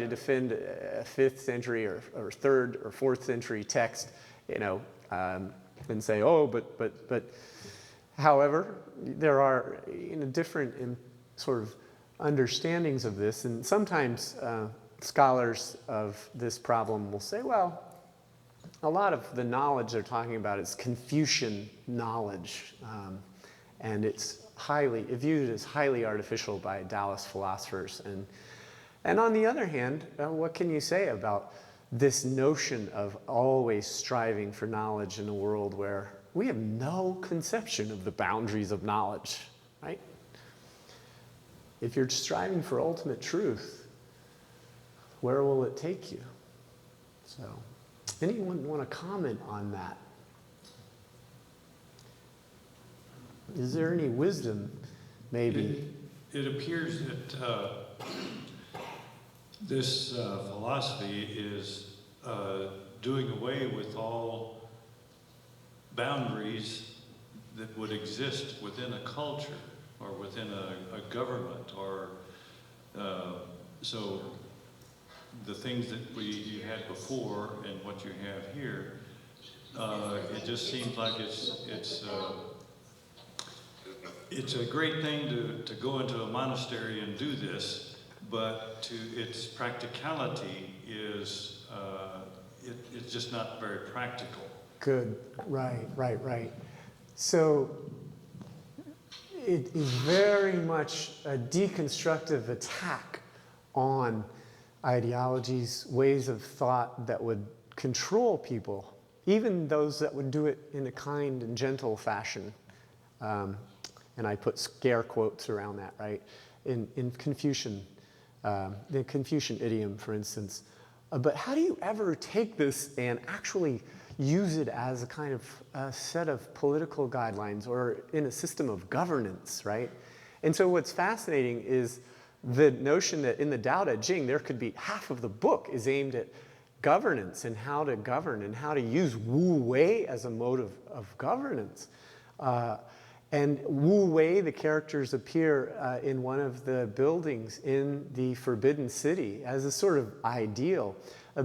defend a 5th century or 3rd or 4th century text, and say, oh, but. However, there are different sort of understandings of this, and sometimes scholars of this problem will say, well, a lot of the knowledge they're talking about is Confucian knowledge. And it's viewed as highly artificial by Taoist philosophers. And on the other hand, what can you say about this notion of always striving for knowledge in a world where we have no conception of the boundaries of knowledge, right? If you're striving for ultimate truth, where will it take you? So, anyone want to comment on that? Is there any wisdom, maybe? It appears that this philosophy is doing away with all boundaries that would exist within a culture or within a government, or so the things that you had before and what you have here, it just seems like it's a great thing to go into a monastery and do this, but its practicality is it's just not very practical. Good, right. So it is very much a deconstructive attack on ideologies, ways of thought that would control people, even those that would do it in a kind and gentle fashion. And I put scare quotes around that, right? In Confucian, the Confucian idiom, for instance. But how do you ever take this and actually use it as a kind of a set of political guidelines or in a system of governance, right? And so what's fascinating is the notion that in the Daodejing, there could be half of the book is aimed at governance and how to govern and how to use Wu Wei as a mode of governance. And Wu Wei, the characters appear in one of the buildings in the Forbidden City as a sort of ideal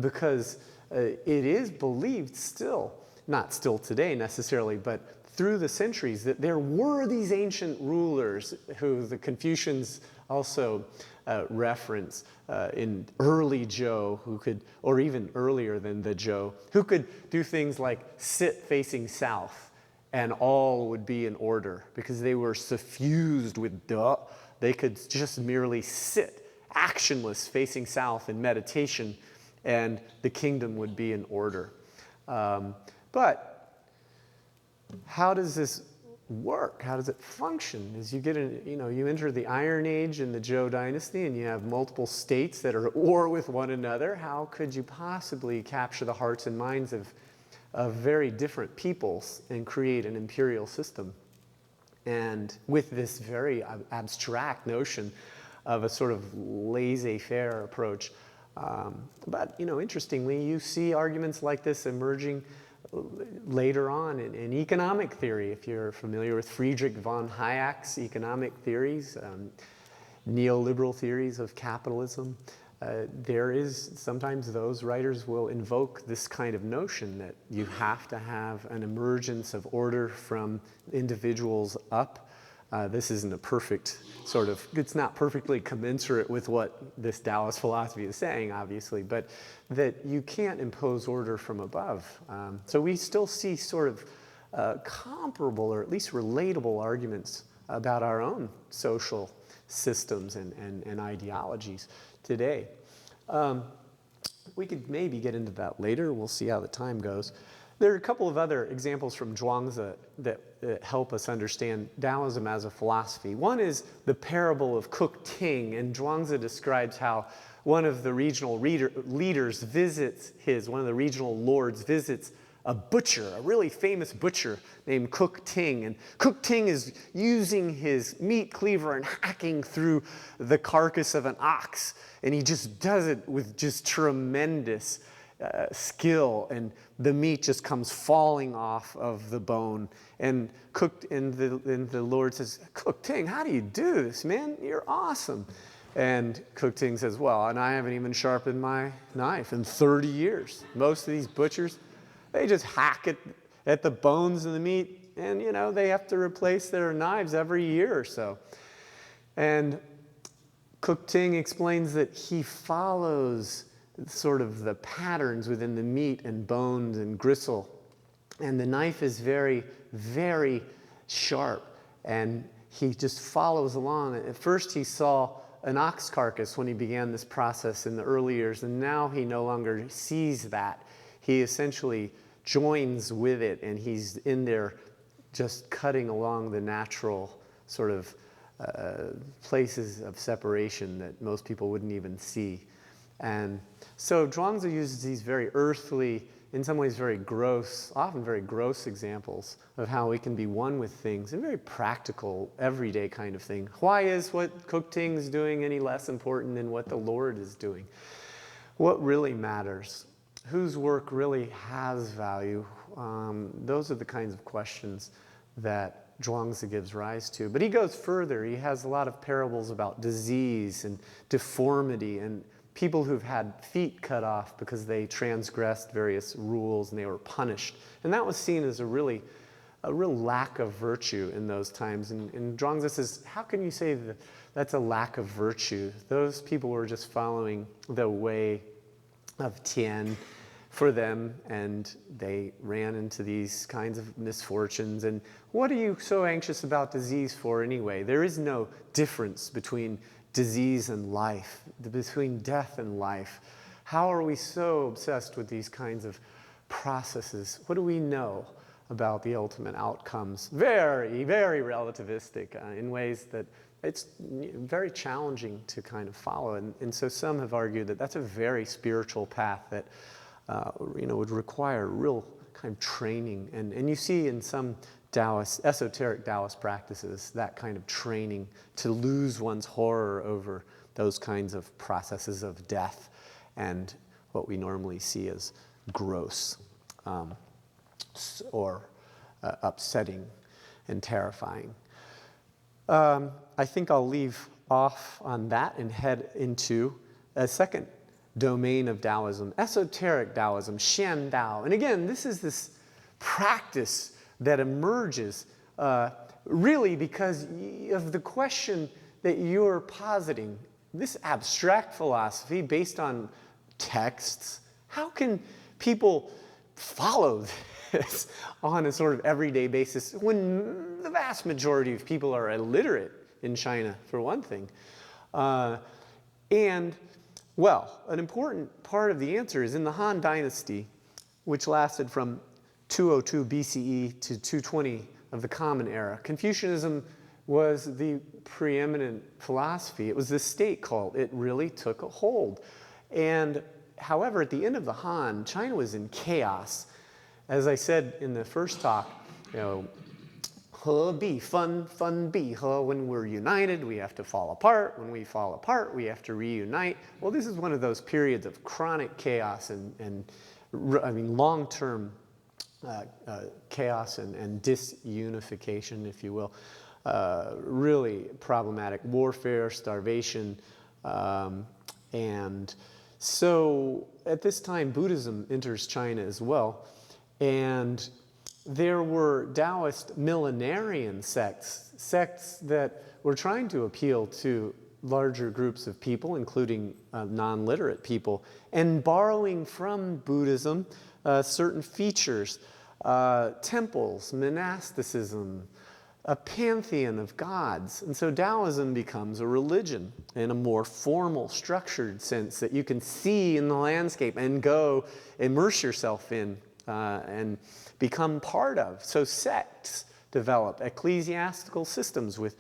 because it is believed still, not still today necessarily, but through the centuries that there were these ancient rulers who the Confucians also reference in early Zhou, who could, or even earlier than the Zhou, who could do things like sit facing south and all would be in order because they were suffused with duh. They could just merely sit actionless facing south in meditation and the kingdom would be in order. But how does this work? How does it function? As you get in, you enter the Iron Age in the Zhou dynasty and you have multiple states that are at war with one another. How could you possibly capture the hearts and minds of very different peoples and create an imperial system? And with this very abstract notion of a sort of laissez-faire approach. But interestingly, you see arguments like this emerging later on in economic theory. If you're familiar with Friedrich von Hayek's economic theories, neoliberal theories of capitalism, there is sometimes those writers will invoke this kind of notion that you have to have an emergence of order from individuals up This isn't a perfect sort of, it's not perfectly commensurate with what this Taoist philosophy is saying, obviously, but that you can't impose order from above. So we still see sort of comparable or at least relatable arguments about our own social systems and ideologies today. We could maybe get into that later. We'll see how the time goes. There are a couple of other examples from Zhuangzi that help us understand Taoism as a philosophy. One is the parable of Cook Ting, and Zhuangzi describes how one of the regional leaders visits one of the regional lords visits a butcher, a really famous butcher named Cook Ting. And Cook Ting is using his meat cleaver and hacking through the carcass of an ox. And he just does it with just tremendous skill, and the meat just comes falling off of the bone. And the Lord says, Cook Ting, how do you do this, man? You're awesome. And Cook Ting says, well, and I haven't even sharpened my knife in 30 years. Most of these butchers, they just hack it at the bones of the meat, and they have to replace their knives every year or so. And Cook Ting explains that he follows sort of the patterns within the meat and bones and gristle. And the knife is very, very sharp. And he just follows along. At first he saw an ox carcass when he began this process in the early years, and now he no longer sees that. He essentially joins with it, and he's in there just cutting along the natural sort of places of separation that most people wouldn't even see. And so Zhuangzi uses these very earthly, in some ways very gross, often very gross examples of how we can be one with things, and very practical, everyday kind of thing. Why is what Cook Ting is doing any less important than what the Lord is doing? What really matters? Whose work really has value? Those are the kinds of questions that Zhuangzi gives rise to. But he goes further. He has a lot of parables about disease and deformity and people who've had feet cut off because they transgressed various rules and they were punished. And that was seen as a real lack of virtue in those times. And Zhuangzi says, how can you say that that's a lack of virtue? Those people were just following the way of Tian for them, and they ran into these kinds of misfortunes. And what are you so anxious about disease for anyway? There is no difference between disease and life, between death and life. How are we so obsessed with these kinds of processes? What do we know about the ultimate outcomes? Very, very relativistic in ways that it's very challenging to kind of follow. And so some have argued that that's a very spiritual path that would require real kind of training. And you see in some esoteric Taoist practices, that kind of training to lose one's horror over those kinds of processes of death and what we normally see as gross or upsetting and terrifying. I think I'll leave off on that and head into a second domain of Taoism, esoteric Taoism, Shen Dao. And again, this is this practice that emerges really because of the question that you're positing. This abstract philosophy based on texts, how can people follow this on a sort of everyday basis when the vast majority of people are illiterate in China, for one thing? An important part of the answer is in the Han Dynasty, which lasted from 202 BCE to 220 of the Common Era. Confucianism was the preeminent philosophy. It was the state cult. It really took a hold. And however, at the end of the Han, China was in chaos. As I said in the first talk, he bi, fun bi, he, when we're united, we have to fall apart. When we fall apart, we have to reunite. Well, this is one of those periods of chronic chaos and long-term chaos and disunification, if you will. Really problematic warfare, starvation. And so at this time, Buddhism enters China as well. And there were Taoist millenarian sects sects that were trying to appeal to larger groups of people, including non-literate people, and borrowing from Buddhism certain features, temples, monasticism, a pantheon of gods. And so Taoism becomes a religion in a more formal, structured sense that you can see in the landscape and go immerse yourself in and become part of. So sects develop, ecclesiastical systems with,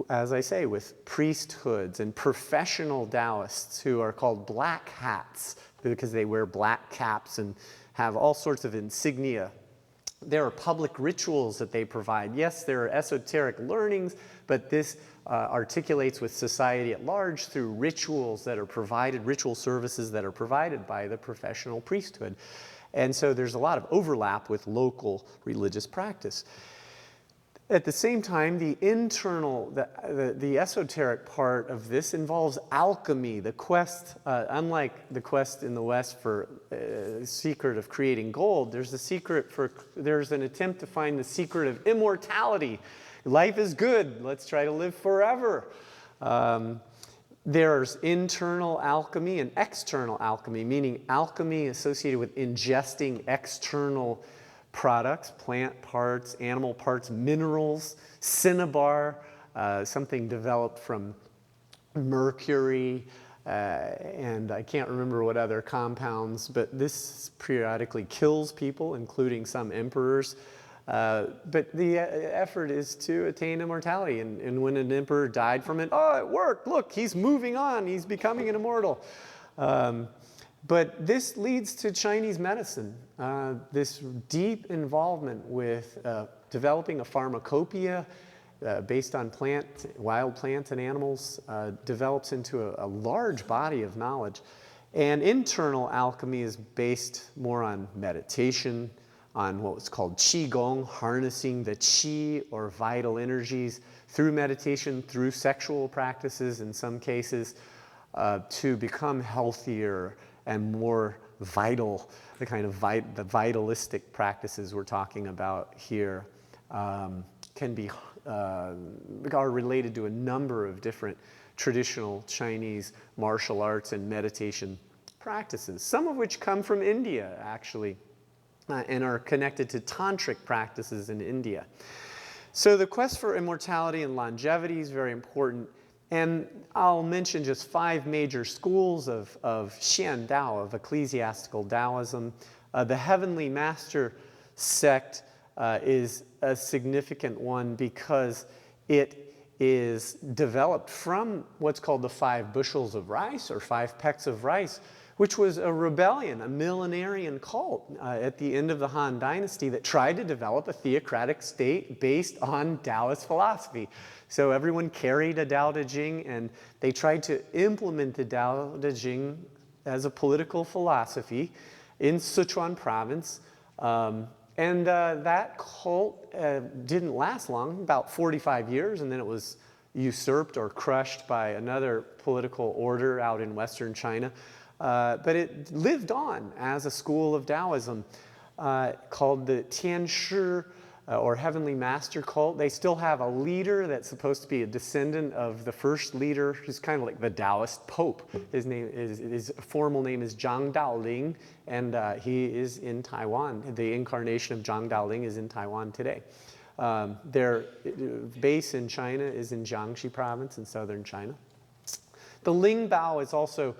as I say, with priesthoods and professional Taoists who are called black hats because they wear black caps and have all sorts of insignia. There are public rituals that they provide. Yes, there are esoteric learnings, but this articulates with society at large through rituals that are provided, ritual services that are provided by the professional priesthood. And so there's a lot of overlap with local religious practice. At the same time, the internal, the esoteric part of this involves alchemy, the quest, unlike the quest in the West for secret of creating gold, there's an attempt to find the secret of immortality. Life is good, let's try to live forever. There's internal alchemy and external alchemy, meaning alchemy associated with ingesting external products, plant parts, animal parts, minerals, cinnabar, something developed from mercury, and I can't remember what other compounds, but this periodically kills people, including some emperors. But the effort is to attain immortality, and when an emperor died from it, oh, it worked, look, he's moving on, he's becoming an immortal. But this leads to Chinese medicine, this deep involvement with developing a pharmacopoeia based on wild plants and animals, develops into a large body of knowledge. And internal alchemy is based more on meditation, on what was called Qigong, harnessing the Qi or vital energies through meditation, through sexual practices in some cases, to become healthier and more vital, the kind of the vitalistic practices we're talking about here are related to a number of different traditional Chinese martial arts and meditation practices, some of which come from India, actually, and are connected to tantric practices in India. So the quest for immortality and longevity is very important. And I'll mention just 5 major schools of Xian Dao, of ecclesiastical Taoism. The Heavenly Master sect is a significant one because it is developed from what's called the 5 bushels of rice or 5 pecks of rice, which was a rebellion, a millenarian cult at the end of the Han Dynasty that tried to develop a theocratic state based on Taoist philosophy. So everyone carried a Daodejing, and they tried to implement the Daodejing as a political philosophy in Sichuan province. And that cult didn't last long, about 45 years, and then it was usurped or crushed by another political order out in Western China. But it lived on as a school of Taoism called the Tianshi, or Heavenly Master cult. They still have a leader that's supposed to be a descendant of the first leader, who's kind of like the Taoist Pope. His formal name is Zhang Daoling, and he is in Taiwan. The incarnation of Zhang Daoling is in Taiwan today. Their base in China is in Jiangxi province in southern China. The Ling Bao is also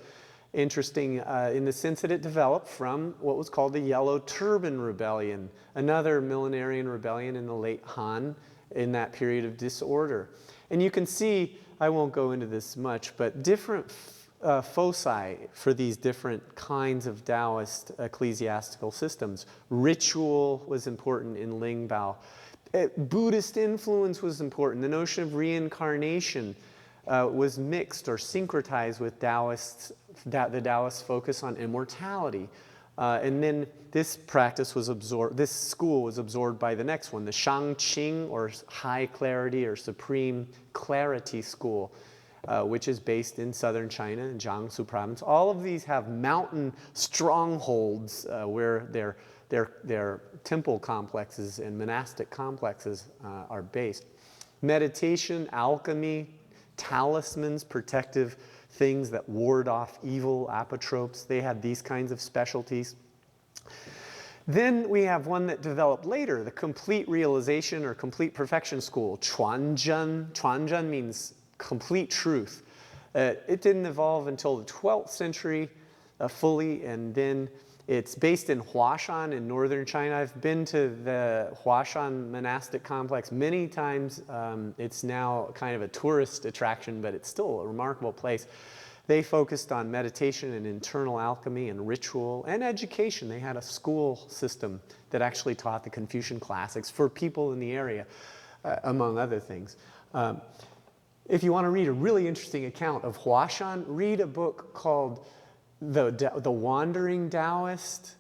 interesting in the sense that it developed from what was called the Yellow Turban Rebellion, another millenarian rebellion in the late Han in that period of disorder. And you can see, I won't go into this much, but different foci for these different kinds of Taoist ecclesiastical systems. Ritual was important in Ling Bao. Buddhist influence was important. The notion of reincarnation was mixed or syncretized with the Taoist focus on immortality. And then this practice was absorbed, this school was absorbed by the next one, the Shangqing, or High Clarity or Supreme Clarity School, which is based in southern China, in Jiangsu province. All of these have mountain strongholds where their temple complexes and monastic complexes are based. Meditation, alchemy, talismans, protective things that ward off evil, apotropes. They had these kinds of specialties. Then we have one that developed later, the complete realization or complete perfection school, Chuan. Chuan means complete truth. It didn't evolve until the 12th century fully, and then it's based in Huashan in northern China. I've been to the Huashan monastic complex many times. It's now kind of a tourist attraction, but it's still a remarkable place. They focused on meditation and internal alchemy and ritual and education. They had a school system that actually taught the Confucian classics for people in the area, among other things. If you want to read a really interesting account of Huashan, read a book called The Wandering Taoist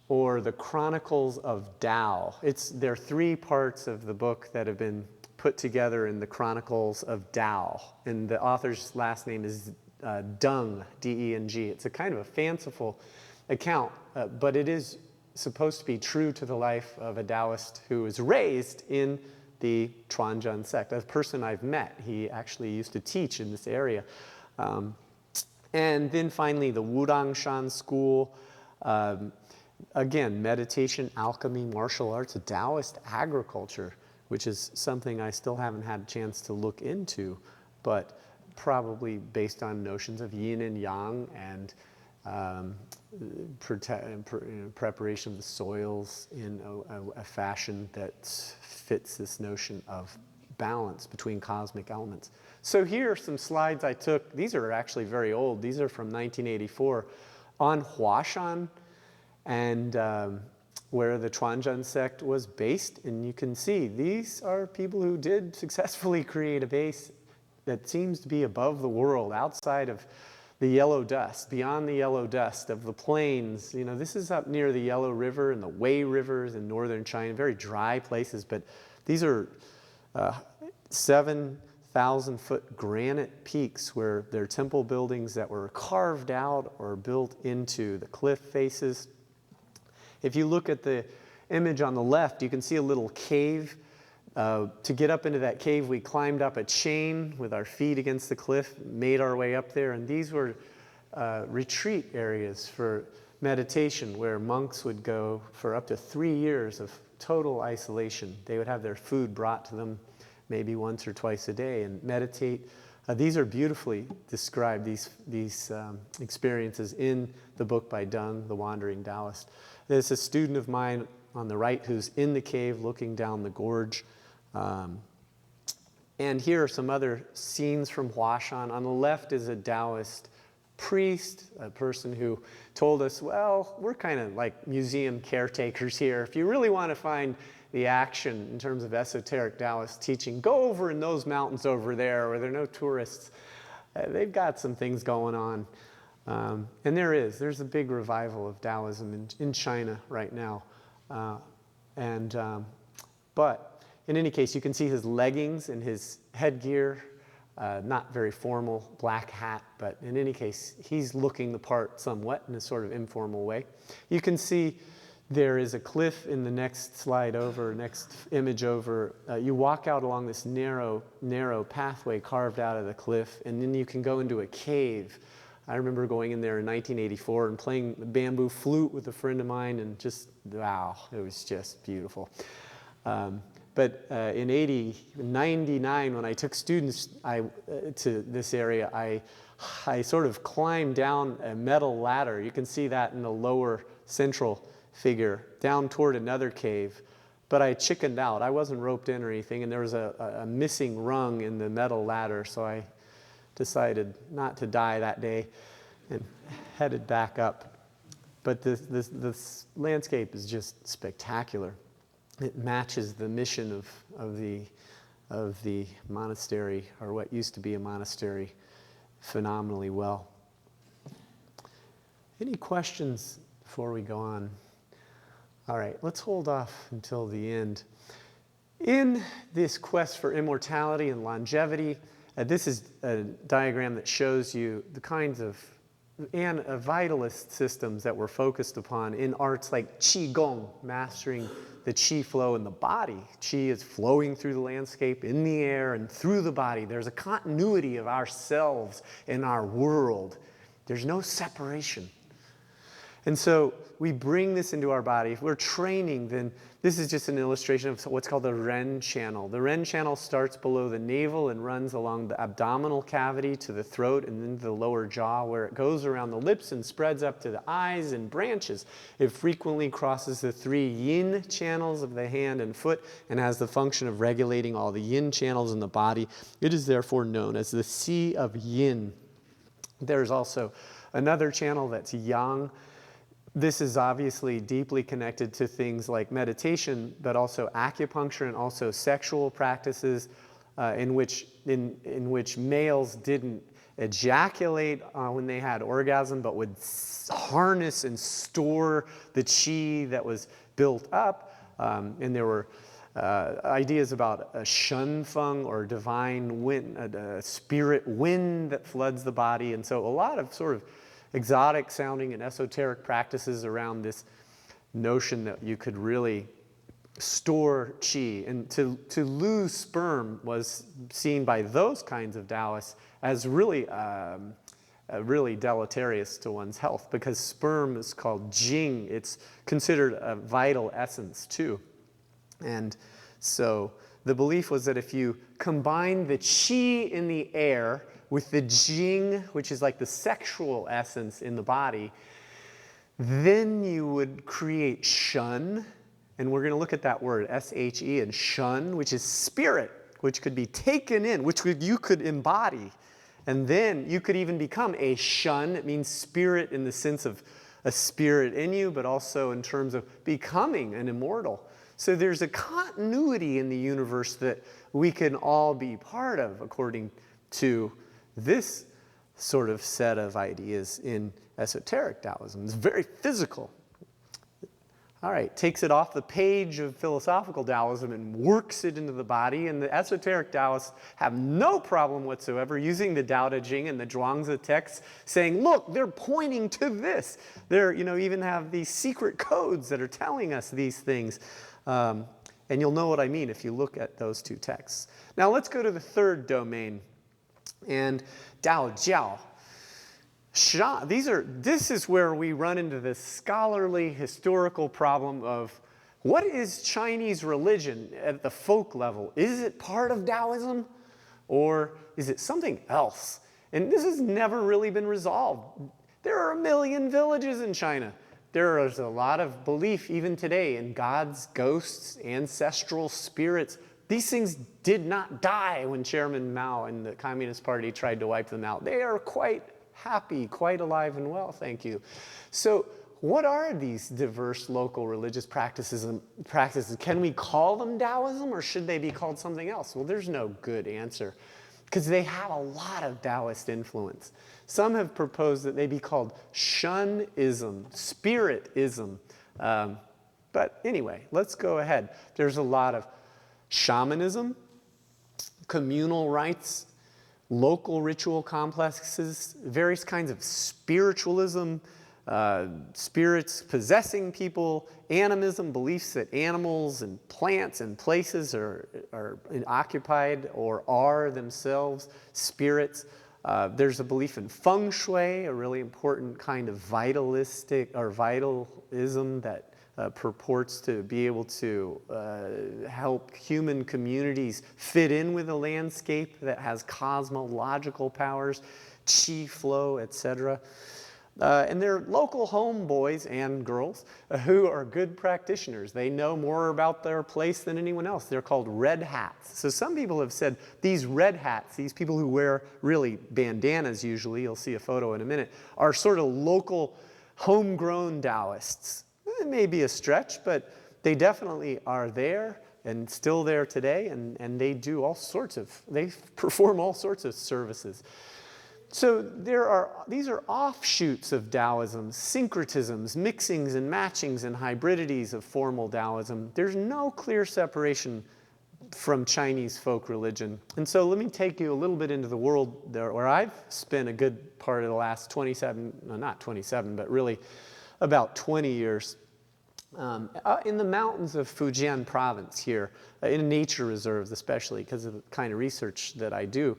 or The Chronicles of Dowell. There are 3 parts of the book that have been put together in the Chronicles of Dowell. And the author's last name is Dung, D-E-N-G. It's a kind of a fanciful account, but it is supposed to be true to the life of a Taoist who was raised in the Chuan sect. A person I've met, he actually used to teach in this area. And then finally, the Wudangshan school. Again, meditation, alchemy, martial arts, Taoist agriculture, which is something I still haven't had a chance to look into, but probably based on notions of yin and yang and preparation of the soils in a fashion that fits this notion of balance between cosmic elements. So here are some slides I took. These are actually very old. These are from 1984 on Huashan and where the Chuan sect was based. And you can see these are people who did successfully create a base that seems to be above the world, outside of the yellow dust, beyond the yellow dust of the plains. You know, this is up near the Yellow River and the Wei Rivers in northern China, very dry places, but these are 7,000-foot granite peaks where there are temple buildings that were carved out or built into the cliff faces. If you look at the image on the left, you can see a little cave. To get up into that cave, we climbed up a chain with our feet against the cliff, made our way up there, and these were retreat areas for meditation where monks would go for up to 3 years of total isolation. They would have their food brought to them maybe once or twice a day and meditate. These are beautifully described, these experiences in the book by Dung, The Wandering Taoist. There's a student of mine on the right who's in the cave looking down the gorge. And here are some other scenes from Huashan. On the left is a Taoist priest, a person who told us, well, we're kind of like museum caretakers here. If you really want to find the action in terms of esoteric Taoist teaching, go over in those mountains over there where there are no tourists. They've got some things going on. And there's a big revival of Taoism in China right now. But in any case, you can see his leggings and his headgear, not very formal, black hat, but in any case, he's looking the part somewhat in a sort of informal way. You can see there is a cliff in the next slide over, next image over. You walk out along this narrow pathway carved out of the cliff, and then you can go into a cave. I remember going in there in 1984 and playing the bamboo flute with a friend of mine, and just, wow, it was just beautiful. But in 99, when I took students to this area, I sort of climbed down a metal ladder. You can see that in the lower central figure, down toward another cave. But I chickened out. I wasn't roped in or anything, and there was a missing rung in the metal ladder, so I decided not to die that day and headed back up. But this landscape is just spectacular. It matches the mission of the monastery, or what used to be a monastery, phenomenally well. Any questions before we go on? All right, let's hold off until the end. In this quest for immortality and longevity, this is a diagram that shows you the kinds of and vitalist systems that were focused upon in arts like Qigong, mastering the qi flow in the body. Qi is flowing through the landscape, in the air, and through the body. There's a continuity of ourselves in our world. There's no separation. And so we bring this into our body. If we're training, then this is just an illustration of what's called the Ren channel. The Ren channel starts below the navel and runs along the abdominal cavity to the throat and then to the lower jaw, where it goes around the lips and spreads up to the eyes and branches. It frequently crosses the 3 yin channels of the hand and foot and has the function of regulating all the yin channels in the body. It is therefore known as the Sea of Yin. There's also another channel that's Yang. This is obviously deeply connected to things like meditation, but also acupuncture and also sexual practices in which males didn't ejaculate when they had orgasm, but would harness and store the qi that was built up. And there were ideas about a shun feng, or divine wind, a spirit wind that floods the body. And so a lot of sort of exotic sounding and esoteric practices around this notion that you could really store qi. And to lose sperm was seen by those kinds of Taoists as really, really deleterious to one's health, because sperm is called jing. It's considered a vital essence too. And so the belief was that if you combine the qi in the air with the jing, which is like the sexual essence in the body, then you would create shun. And we're going to look at that word, S-H-E, and shun, which is spirit, which could be taken in, which you could embody. And then you could even become a shun. It means spirit in the sense of a spirit in you, but also in terms of becoming an immortal. So there's a continuity in the universe that we can all be part of, according to this sort of set of ideas in esoteric Taoism. It's very physical. All right, takes it off the page of philosophical Taoism and works it into the body. And the esoteric Taoists have no problem whatsoever using the Daodejing and the Zhuangzi texts, saying, look, they're pointing to this. They're, even have these secret codes that are telling us these things. And you'll know what I mean if you look at those 2 texts. Now let's go to the 3rd domain. And Daojiao. This is where we run into this scholarly historical problem of what is Chinese religion at the folk level? Is it part of Taoism, or is it something else? And this has never really been resolved. There are 1 million villages in China. There is a lot of belief even today in gods, ghosts, ancestral spirits. These things did not die when Chairman Mao and the Communist Party tried to wipe them out. They are quite happy, quite alive and well, thank you. So what are these diverse local religious practices? Can we call them Taoism, or should they be called something else? Well, there's no good answer, because they have a lot of Taoist influence. Some have proposed that they be called Shunism, Spiritism. But anyway, let's go ahead. There's a lot of shamanism, communal rites, local ritual complexes, various kinds of spiritualism, spirits possessing people, animism, beliefs that animals and plants and places are occupied or are themselves spirits. There's a belief in feng shui, a really important kind of vitalistic or vitalism that purports to be able to help human communities fit in with a landscape that has cosmological powers, qi flow, etc. And they're local homeboys and girls who are good practitioners. They know more about their place than anyone else. They're called red hats. So some people have said these red hats, these people who wear really bandanas usually, you'll see a photo in a minute, are sort of local homegrown Taoists. It may be a stretch, but they definitely are there and still there today, and they do they perform all sorts of services. So these are offshoots of Taoism, syncretisms, mixings and matchings and hybridities of formal Taoism. There's no clear separation from Chinese folk religion. And so let me take you a little bit into the world there, where I've spent a good part of the last 27, no, not 27, but really about 20 years in the mountains of Fujian province here, in nature reserves especially, because of the kind of research that I do.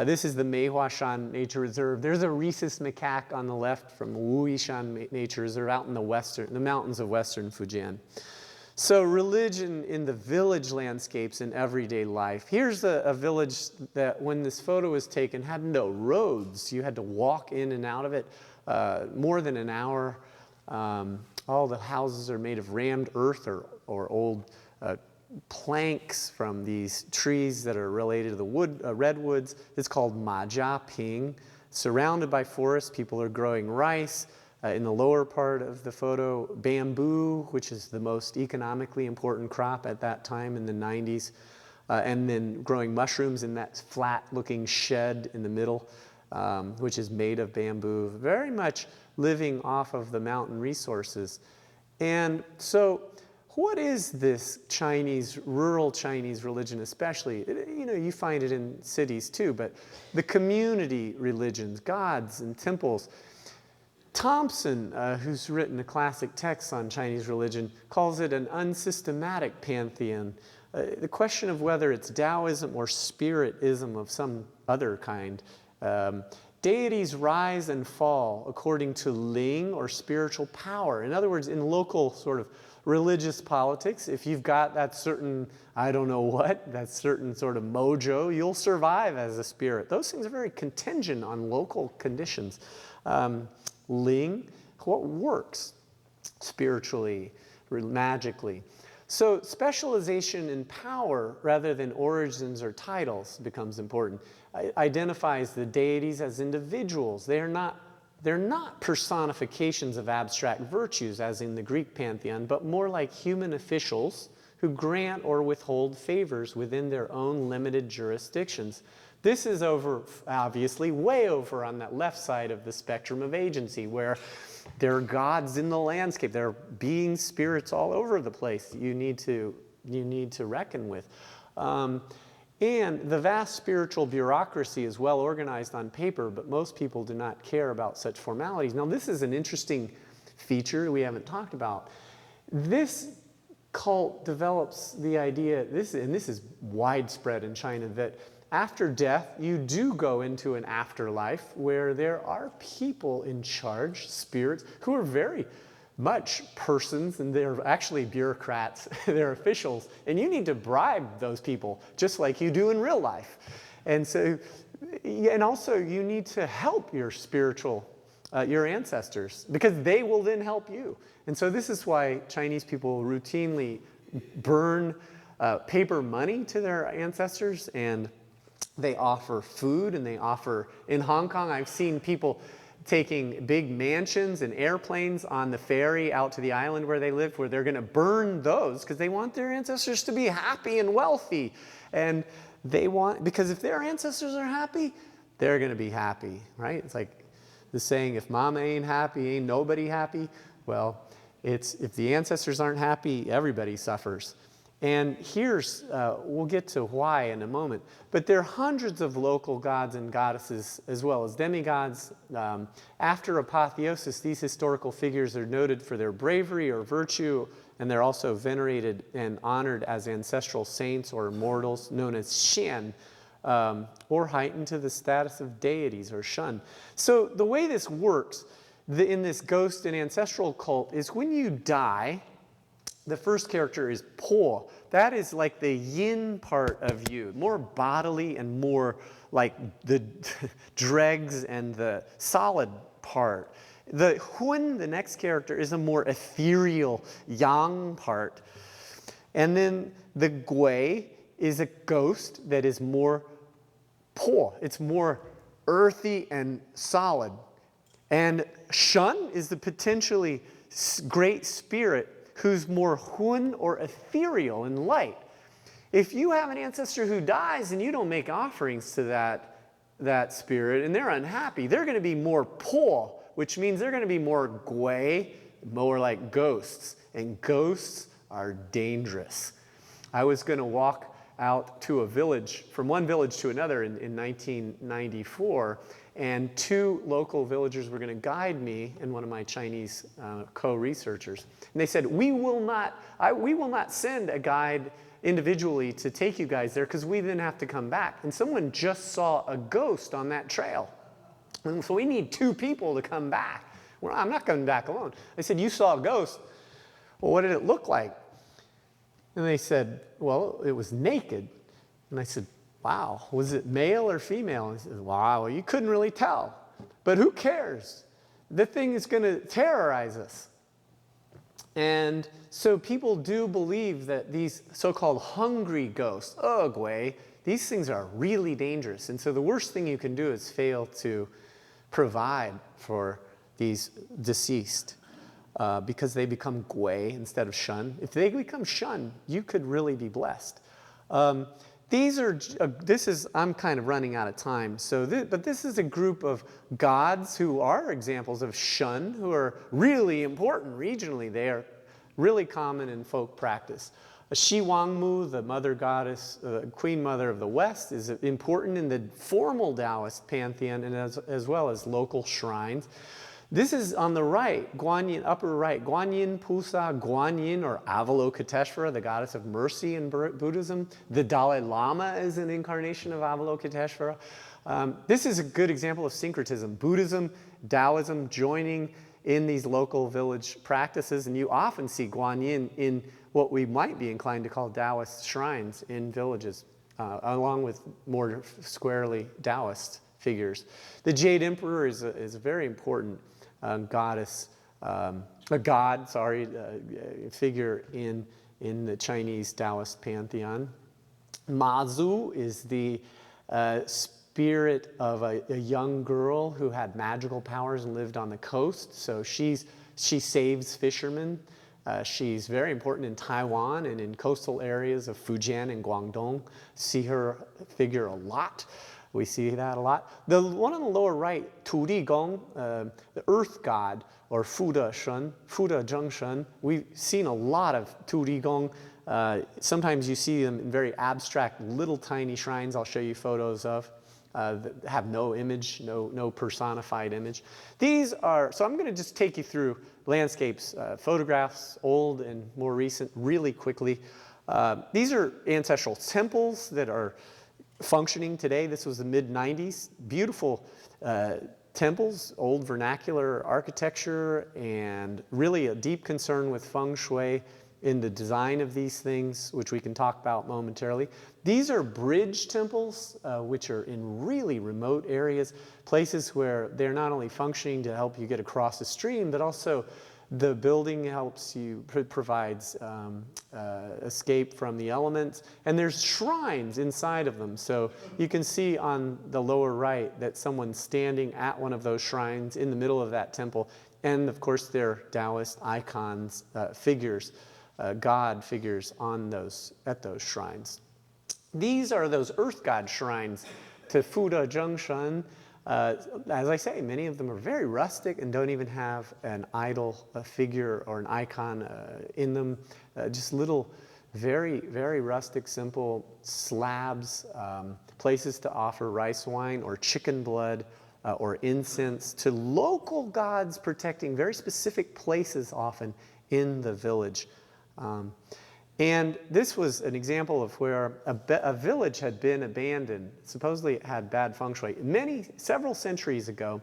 This is the Meihuashan Nature Reserve. There's a rhesus macaque on the left from Wuishan Nature Reserve out in the mountains of western Fujian. So religion in the village landscapes in everyday life. Here's a village that when this photo was taken had no roads. You had to walk in and out of it more than an hour. All the houses are made of rammed earth or old planks from these trees that are related to the redwoods. It's called Majia Ping. Surrounded by forests, people are growing rice. In the lower part of the photo, bamboo, which is the most economically important crop at that time in the 90s, and then growing mushrooms in that flat-looking shed in the middle, which is made of bamboo, very much living off of the mountain resources. And so what is this Chinese, rural Chinese religion especially? You know, you find it in cities too, but the community religions, gods and temples. Thompson, who's written a classic text on Chinese religion, calls it an unsystematic pantheon. The question of whether it's Taoism or spiritism of some other kind. Deities rise and fall according to Ling or spiritual power. In other words, in local sort of religious politics, if you've got that certain, I don't know what, that certain sort of mojo, you'll survive as a spirit. Those things are very contingent on local conditions. Ling, what works spiritually, magically. So specialization in power rather than origins or titles becomes important. Identifies the deities as individuals. They're not personifications of abstract virtues as in the Greek pantheon, but more like human officials who grant or withhold favors within their own limited jurisdictions. This is over, obviously, way over on that left side of the spectrum of agency, where there are gods in the landscape. There are beings, spirits all over the place you need to reckon with. And the vast spiritual bureaucracy is well organized on paper, but most people do not care about such formalities. Now, this is an interesting feature we haven't talked about. This cult develops the idea, and this is widespread in China, that after death, you do go into an afterlife where there are people in charge, spirits, who are very much persons, and they're actually bureaucrats, they're officials, and you need to bribe those people just like you do in real life. And so, and also you need to help your spiritual, your ancestors, because they will then help you. And so this is why Chinese people routinely burn paper money to their ancestors, and they offer food, and they offer, in Hong Kong, I've seen people taking big mansions and airplanes on the ferry out to the island where they live, where they're going to burn those because they want their ancestors to be happy and wealthy. And they want, because if their ancestors are happy, they're going to be happy, right? It's like the saying, if mama ain't happy, ain't nobody happy. Well, it's if the ancestors aren't happy, everybody suffers. And here's, we'll get to why in a moment, but there are hundreds of local gods and goddesses as well as demigods. After apotheosis, these historical figures are noted for their bravery or virtue, and they're also venerated and honored as ancestral saints or immortals known as xian, or heightened to the status of deities or shun. So the way this works in this ghost and ancestral cult is when you die, the first character is Po. That is like the yin part of you, more bodily and more like the dregs and the solid part. The Hun, the next character, is a more ethereal yang part. And then the Gui is a ghost that is more Po. It's more earthy and solid. And Shun is the potentially great spirit who's more Hun or ethereal and light. If you have an ancestor who dies and you don't make offerings to that spirit and they're unhappy, they're going to be more Po, which means they're going to be more Gui, more like ghosts. And ghosts are dangerous. I was going to walk out to a village, from one village to another in 1994, and 2 local villagers were going to guide me and one of my Chinese co-researchers. And they said, we will not send a guide individually to take you guys there because we then have to come back. And someone just saw a ghost on that trail. And so we need 2 people to come back. Well, I'm not coming back alone. They said, you saw a ghost. Well, what did it look like? And they said, well, it was naked. And I said, wow, was it male or female? And he said, wow, you couldn't really tell. But who cares? The thing is going to terrorize us. And so people do believe that these so-called hungry ghosts, gui, these things are really dangerous. And so the worst thing you can do is fail to provide for these deceased because they become gui instead of shun. If they become shun, you could really be blessed. I'm kind of running out of time. But this is a group of gods who are examples of shun, who are really important regionally. They are really common in folk practice. Shi Wangmu, the mother goddess, queen mother of the West, is important in the formal Taoist pantheon and as well as local shrines. This is on the right, Guanyin, upper right, Guanyin Pusa, Guanyin, or Avalokiteshvara, the goddess of mercy in Buddhism. The Dalai Lama is an incarnation of Avalokiteshvara. This is a good example of syncretism. Buddhism, Taoism joining in these local village practices, and you often see Guanyin in what we might be inclined to call Taoist shrines in villages, along with more squarely Taoist figures. The Jade Emperor is a very important figure in the Chinese Taoist pantheon. Mazu is the spirit of a young girl who had magical powers and lived on the coast. So she saves fishermen. She's very important in Taiwan and in coastal areas of Fujian and Guangdong. See her figure a lot. We see that a lot. The one on the lower right, Tu Di Gong, the earth god, or Fuda Zheng Shen. We've seen a lot of Tu Di Gong. Sometimes you see them in very abstract, little tiny shrines I'll show you photos of that have no image, no personified image. So I'm going to just take you through landscapes, photographs, old and more recent, really quickly. These are ancestral temples that are functioning today. This was the mid-90s. Beautiful temples, old vernacular architecture, and really a deep concern with feng shui in the design of these things, which we can talk about momentarily. These are bridge temples, which are in really remote areas, places where they're not only functioning to help you get across the stream, but also the building helps you, provides escape from the elements, and there's shrines inside of them. So you can see on the lower right that someone's standing at one of those shrines in the middle of that temple, and of course they're Taoist icons, figures, God figures at those shrines. These are those earth god shrines to Fuda Zheng Shen. As I say, many of them are very rustic and don't even have an idol, a figure, or an icon in them. Just little, very, very rustic, simple slabs, places to offer rice wine or chicken blood or incense to local gods protecting very specific places often in the village. And this was an example of where a village had been abandoned. Supposedly it had bad feng shui. Several centuries ago,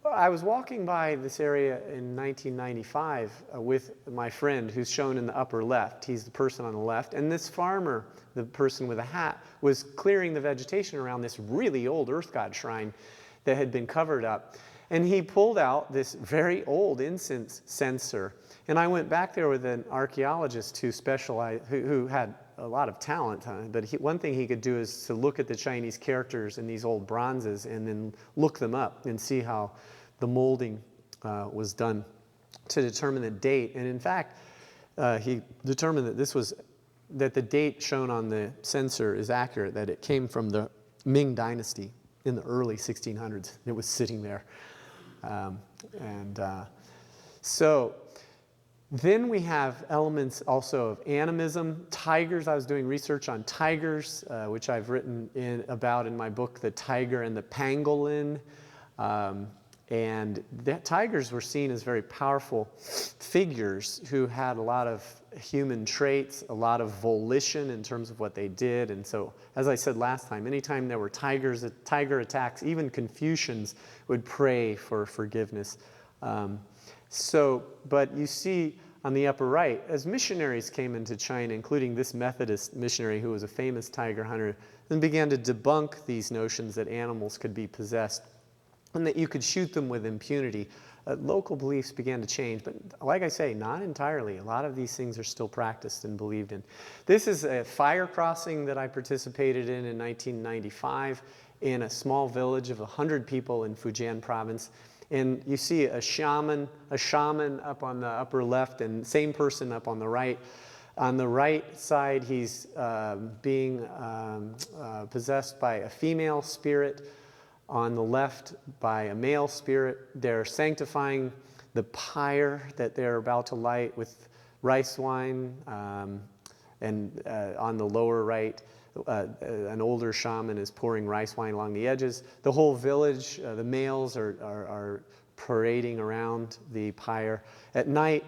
I was walking by this area in 1995 with my friend who's shown in the upper left. He's the person on the left. And this farmer, the person with a hat, was clearing the vegetation around this really old earth god shrine that had been covered up. And he pulled out this very old incense censer. And I went back there with an archaeologist who had a lot of talent. But one thing he could do is to look at the Chinese characters in these old bronzes and then look them up and see how the molding was done to determine the date. And in fact, he determined that the date shown on the censer is accurate, that it came from the Ming Dynasty in the early 1600s. It was sitting there. So Then we have elements also of animism. Tigers, I was doing research on tigers, which I've written about in my book, The Tiger and the Pangolin. And the tigers were seen as very powerful figures who had a lot of human traits, a lot of volition in terms of what they did. And so, as I said last time, anytime there were tiger attacks, even Confucians would pray for forgiveness. But you see on the upper right, as missionaries came into China, including this Methodist missionary who was a famous tiger hunter, and began to debunk these notions that animals could be possessed and that you could shoot them with impunity, local beliefs began to change. But like I say, not entirely. A lot of these things are still practiced and believed in. This is a fire crossing that I participated in 1995 in a small village of 100 people in Fujian province. And you see a shaman up on the upper left and same person up on the right. On the right side, he's being possessed by a female spirit. On the left, by a male spirit. They're sanctifying the pyre that they're about to light with rice wine. And on the lower right, an older shaman is pouring rice wine along the edges. The whole village, the males are parading around the pyre. At night,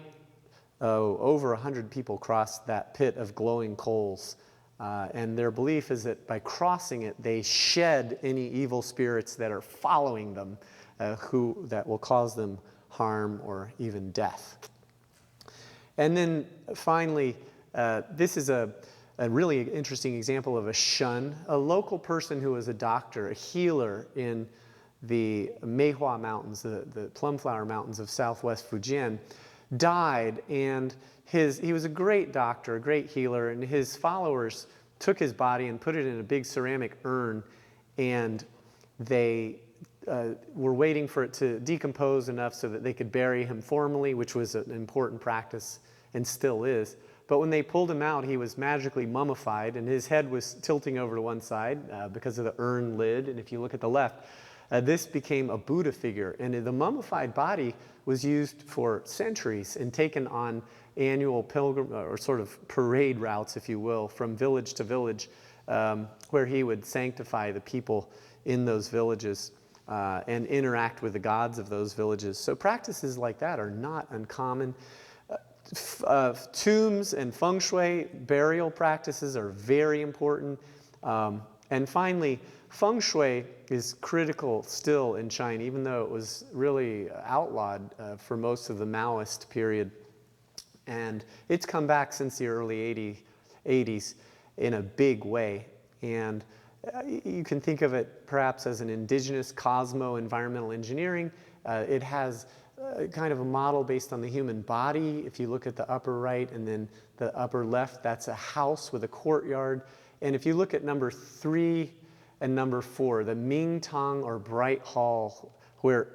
over 100 people crossed that pit of glowing coals. And their belief is that by crossing it, they shed any evil spirits that are following them, that will cause them harm or even death. And then finally, this is a really interesting example of a shun, a local person who was a doctor, a healer in the Meihua Mountains, the Plumflower Mountains of southwest Fujian, died, and he was a great doctor, a great healer, and his followers took his body and put it in a big ceramic urn, and they were waiting for it to decompose enough so that they could bury him formally, which was an important practice and still is. But when they pulled him out, he was magically mummified, and his head was tilting over to one side because of the urn lid. And if you look at the left, this became a Buddha figure, and the mummified body was used for centuries and taken on annual pilgrim or sort of parade routes, if you will, from village to village, where he would sanctify the people in those villages and interact with the gods of those villages. So practices like that are not uncommon. Tombs and feng shui burial practices are very important. And finally, feng shui is critical still in China, even though it was really outlawed for most of the Maoist period. And it's come back since the early 80s in a big way. And you can think of it perhaps as an indigenous cosmo-environmental engineering. It has kind of a model based on the human body. If you look at the upper right and then the upper left, that's a house with a courtyard. And if you look at number 3 and number 4, the Ming Tong or Bright Hall, where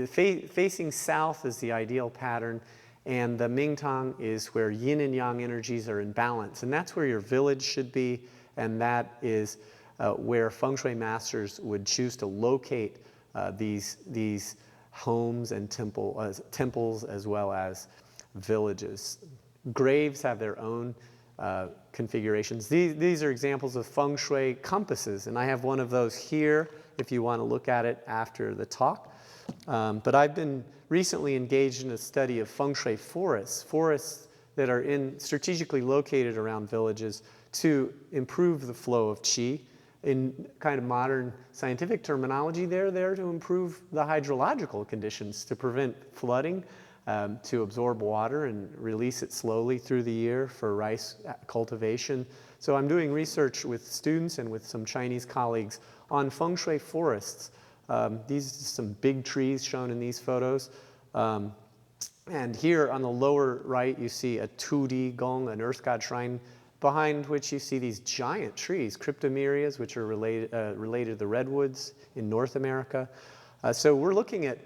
facing south is the ideal pattern, and the Ming Tong is where yin and yang energies are in balance. And that's where your village should be, and that is where feng shui masters would choose to locate these homes and temples as well as villages. Graves have their own configurations. These are examples of feng shui compasses, and I have one of those here if you want to look at it after the talk. But I've been recently engaged in a study of feng shui forests that are strategically located around villages to improve the flow of qi. In kind of modern scientific terminology, they're there to improve the hydrological conditions, to prevent flooding, to absorb water and release it slowly through the year for rice cultivation. So I'm doing research with students and with some Chinese colleagues on feng shui forests. These are some big trees shown in these photos. And here on the lower right, you see a Tudi Gong, an earth god shrine, behind which you see these giant trees, cryptomerias, which are related to the redwoods in North America. So we're looking at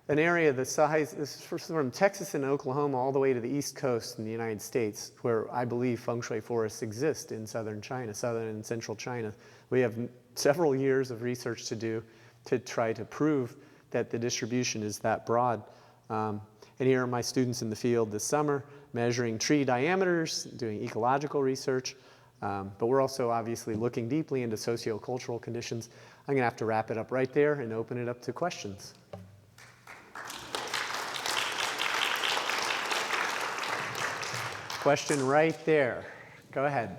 an area the size, from Texas and Oklahoma all the way to the East Coast in the United States, where I believe feng shui forests exist in southern China, southern and central China. We have several years of research to do to try to prove that the distribution is that broad. And here are my students in the field this summer, measuring tree diameters, doing ecological research. But we're also obviously looking deeply into sociocultural conditions. I'm going to have to wrap it up right there and open it up to questions. Question right there. Go ahead.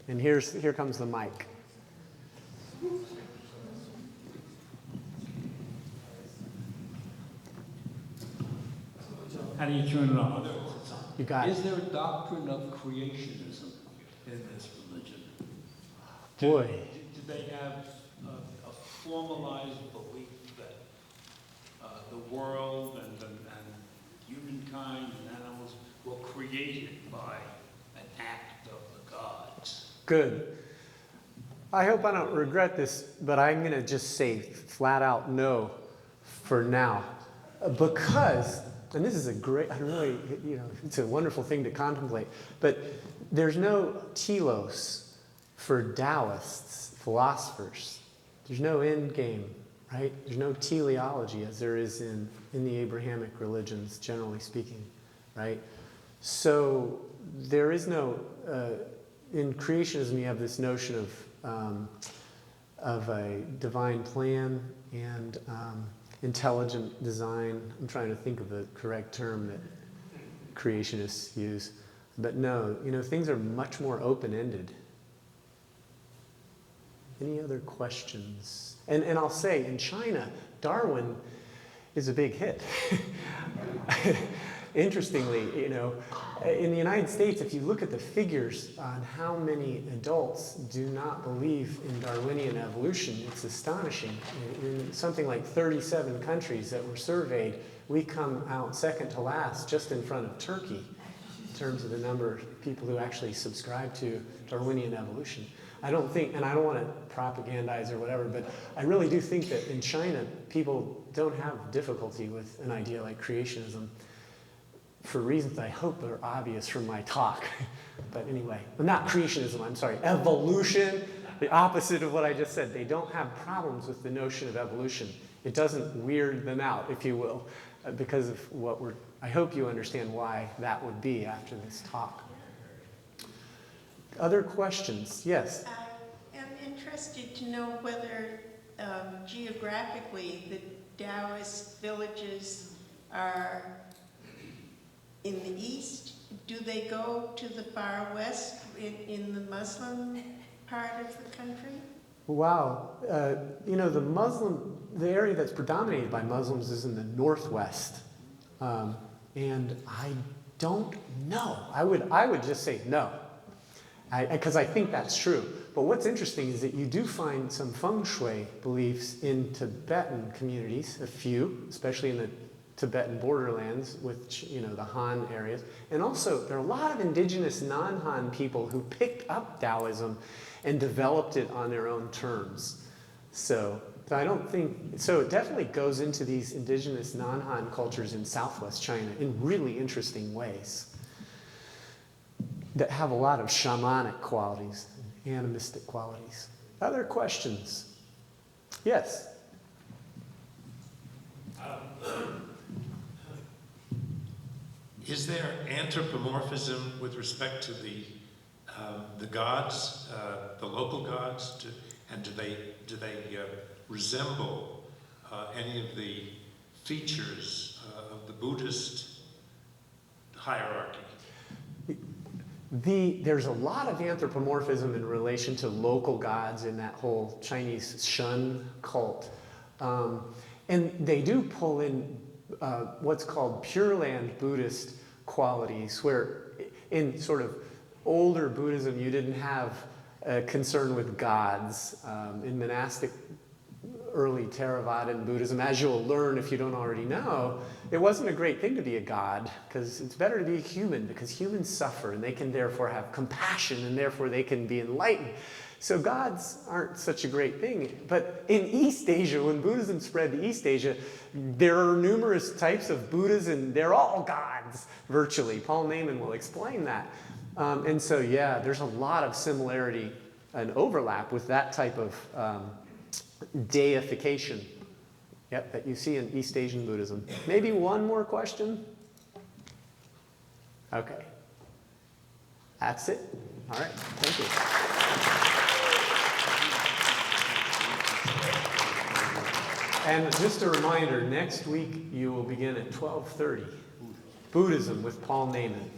And here comes the mic. How do you turn it on? You got it. Is there a doctrine of creationism in this religion? Boy. Do they have a formalized belief that the world and humankind and animals were created by an act of the gods? Good. I hope I don't regret this, but I'm going to just say flat out no for now. Because, and this is a great, I really, it's a wonderful thing to contemplate, but there's no telos for Taoists, philosophers. There's no end game, right? There's no teleology as there is in the Abrahamic religions, generally speaking, right? So there is no, in creationism you have this notion of a divine plan and intelligent design. I'm trying to think of the correct term that creationists use. But no, things are much more open-ended. Any other questions? And I'll say, in China, Darwin is a big hit. Interestingly, in the United States, if you look at the figures on how many adults do not believe in Darwinian evolution, it's astonishing. In something like 37 countries that were surveyed, we come out second to last, just in front of Turkey, in terms of the number of people who actually subscribe to Darwinian evolution. I don't think, and I don't want to propagandize or whatever, but I really do think that in China, people don't have difficulty with an idea like creationism, for reasons I hope are obvious from my talk. But anyway, not creationism, I'm sorry, evolution, the opposite of what I just said. They don't have problems with the notion of evolution. It doesn't weird them out, if you will, because of what I hope you understand why that would be after this talk. Other questions? Yes? I am interested to know whether geographically the Taoist villages are in the east. Do they go to the far west in the Muslim part of the country? Wow. The area that's predominated by Muslims is in the northwest. And I don't know. I would just say no, because I think that's true. But what's interesting is that you do find some feng shui beliefs in Tibetan communities, a few, especially in the Tibetan borderlands with the Han areas. And also, there are a lot of indigenous non-Han people who picked up Taoism and developed it on their own terms. So I don't think, so it definitely goes into these indigenous non-Han cultures in southwest China in really interesting ways that have a lot of shamanic qualities, animistic qualities. Other questions? Yes? Is there anthropomorphism with respect to the gods, the local gods, and do they resemble any of the features of the Buddhist hierarchy? There's a lot of anthropomorphism in relation to local gods in that whole Chinese Shun cult. And they do pull in what's called Pure Land Buddhist qualities, where in sort of older Buddhism you didn't have a concern with gods. In monastic early Theravadan Buddhism, as you'll learn if you don't already know, it wasn't a great thing to be a god, because it's better to be a human, because humans suffer and they can therefore have compassion and therefore they can be enlightened. So gods aren't such a great thing. But in East Asia, when Buddhism spread to East Asia, there are numerous types of Buddhas and they're all gods, virtually. Paul Neyman will explain that. And so, yeah, there's a lot of similarity and overlap with that type of deification, that you see in East Asian Buddhism. Maybe one more question? Okay. That's it. All right. Thank you. And just a reminder, next week you will begin at 12:30. Buddhism with Paul Naiman.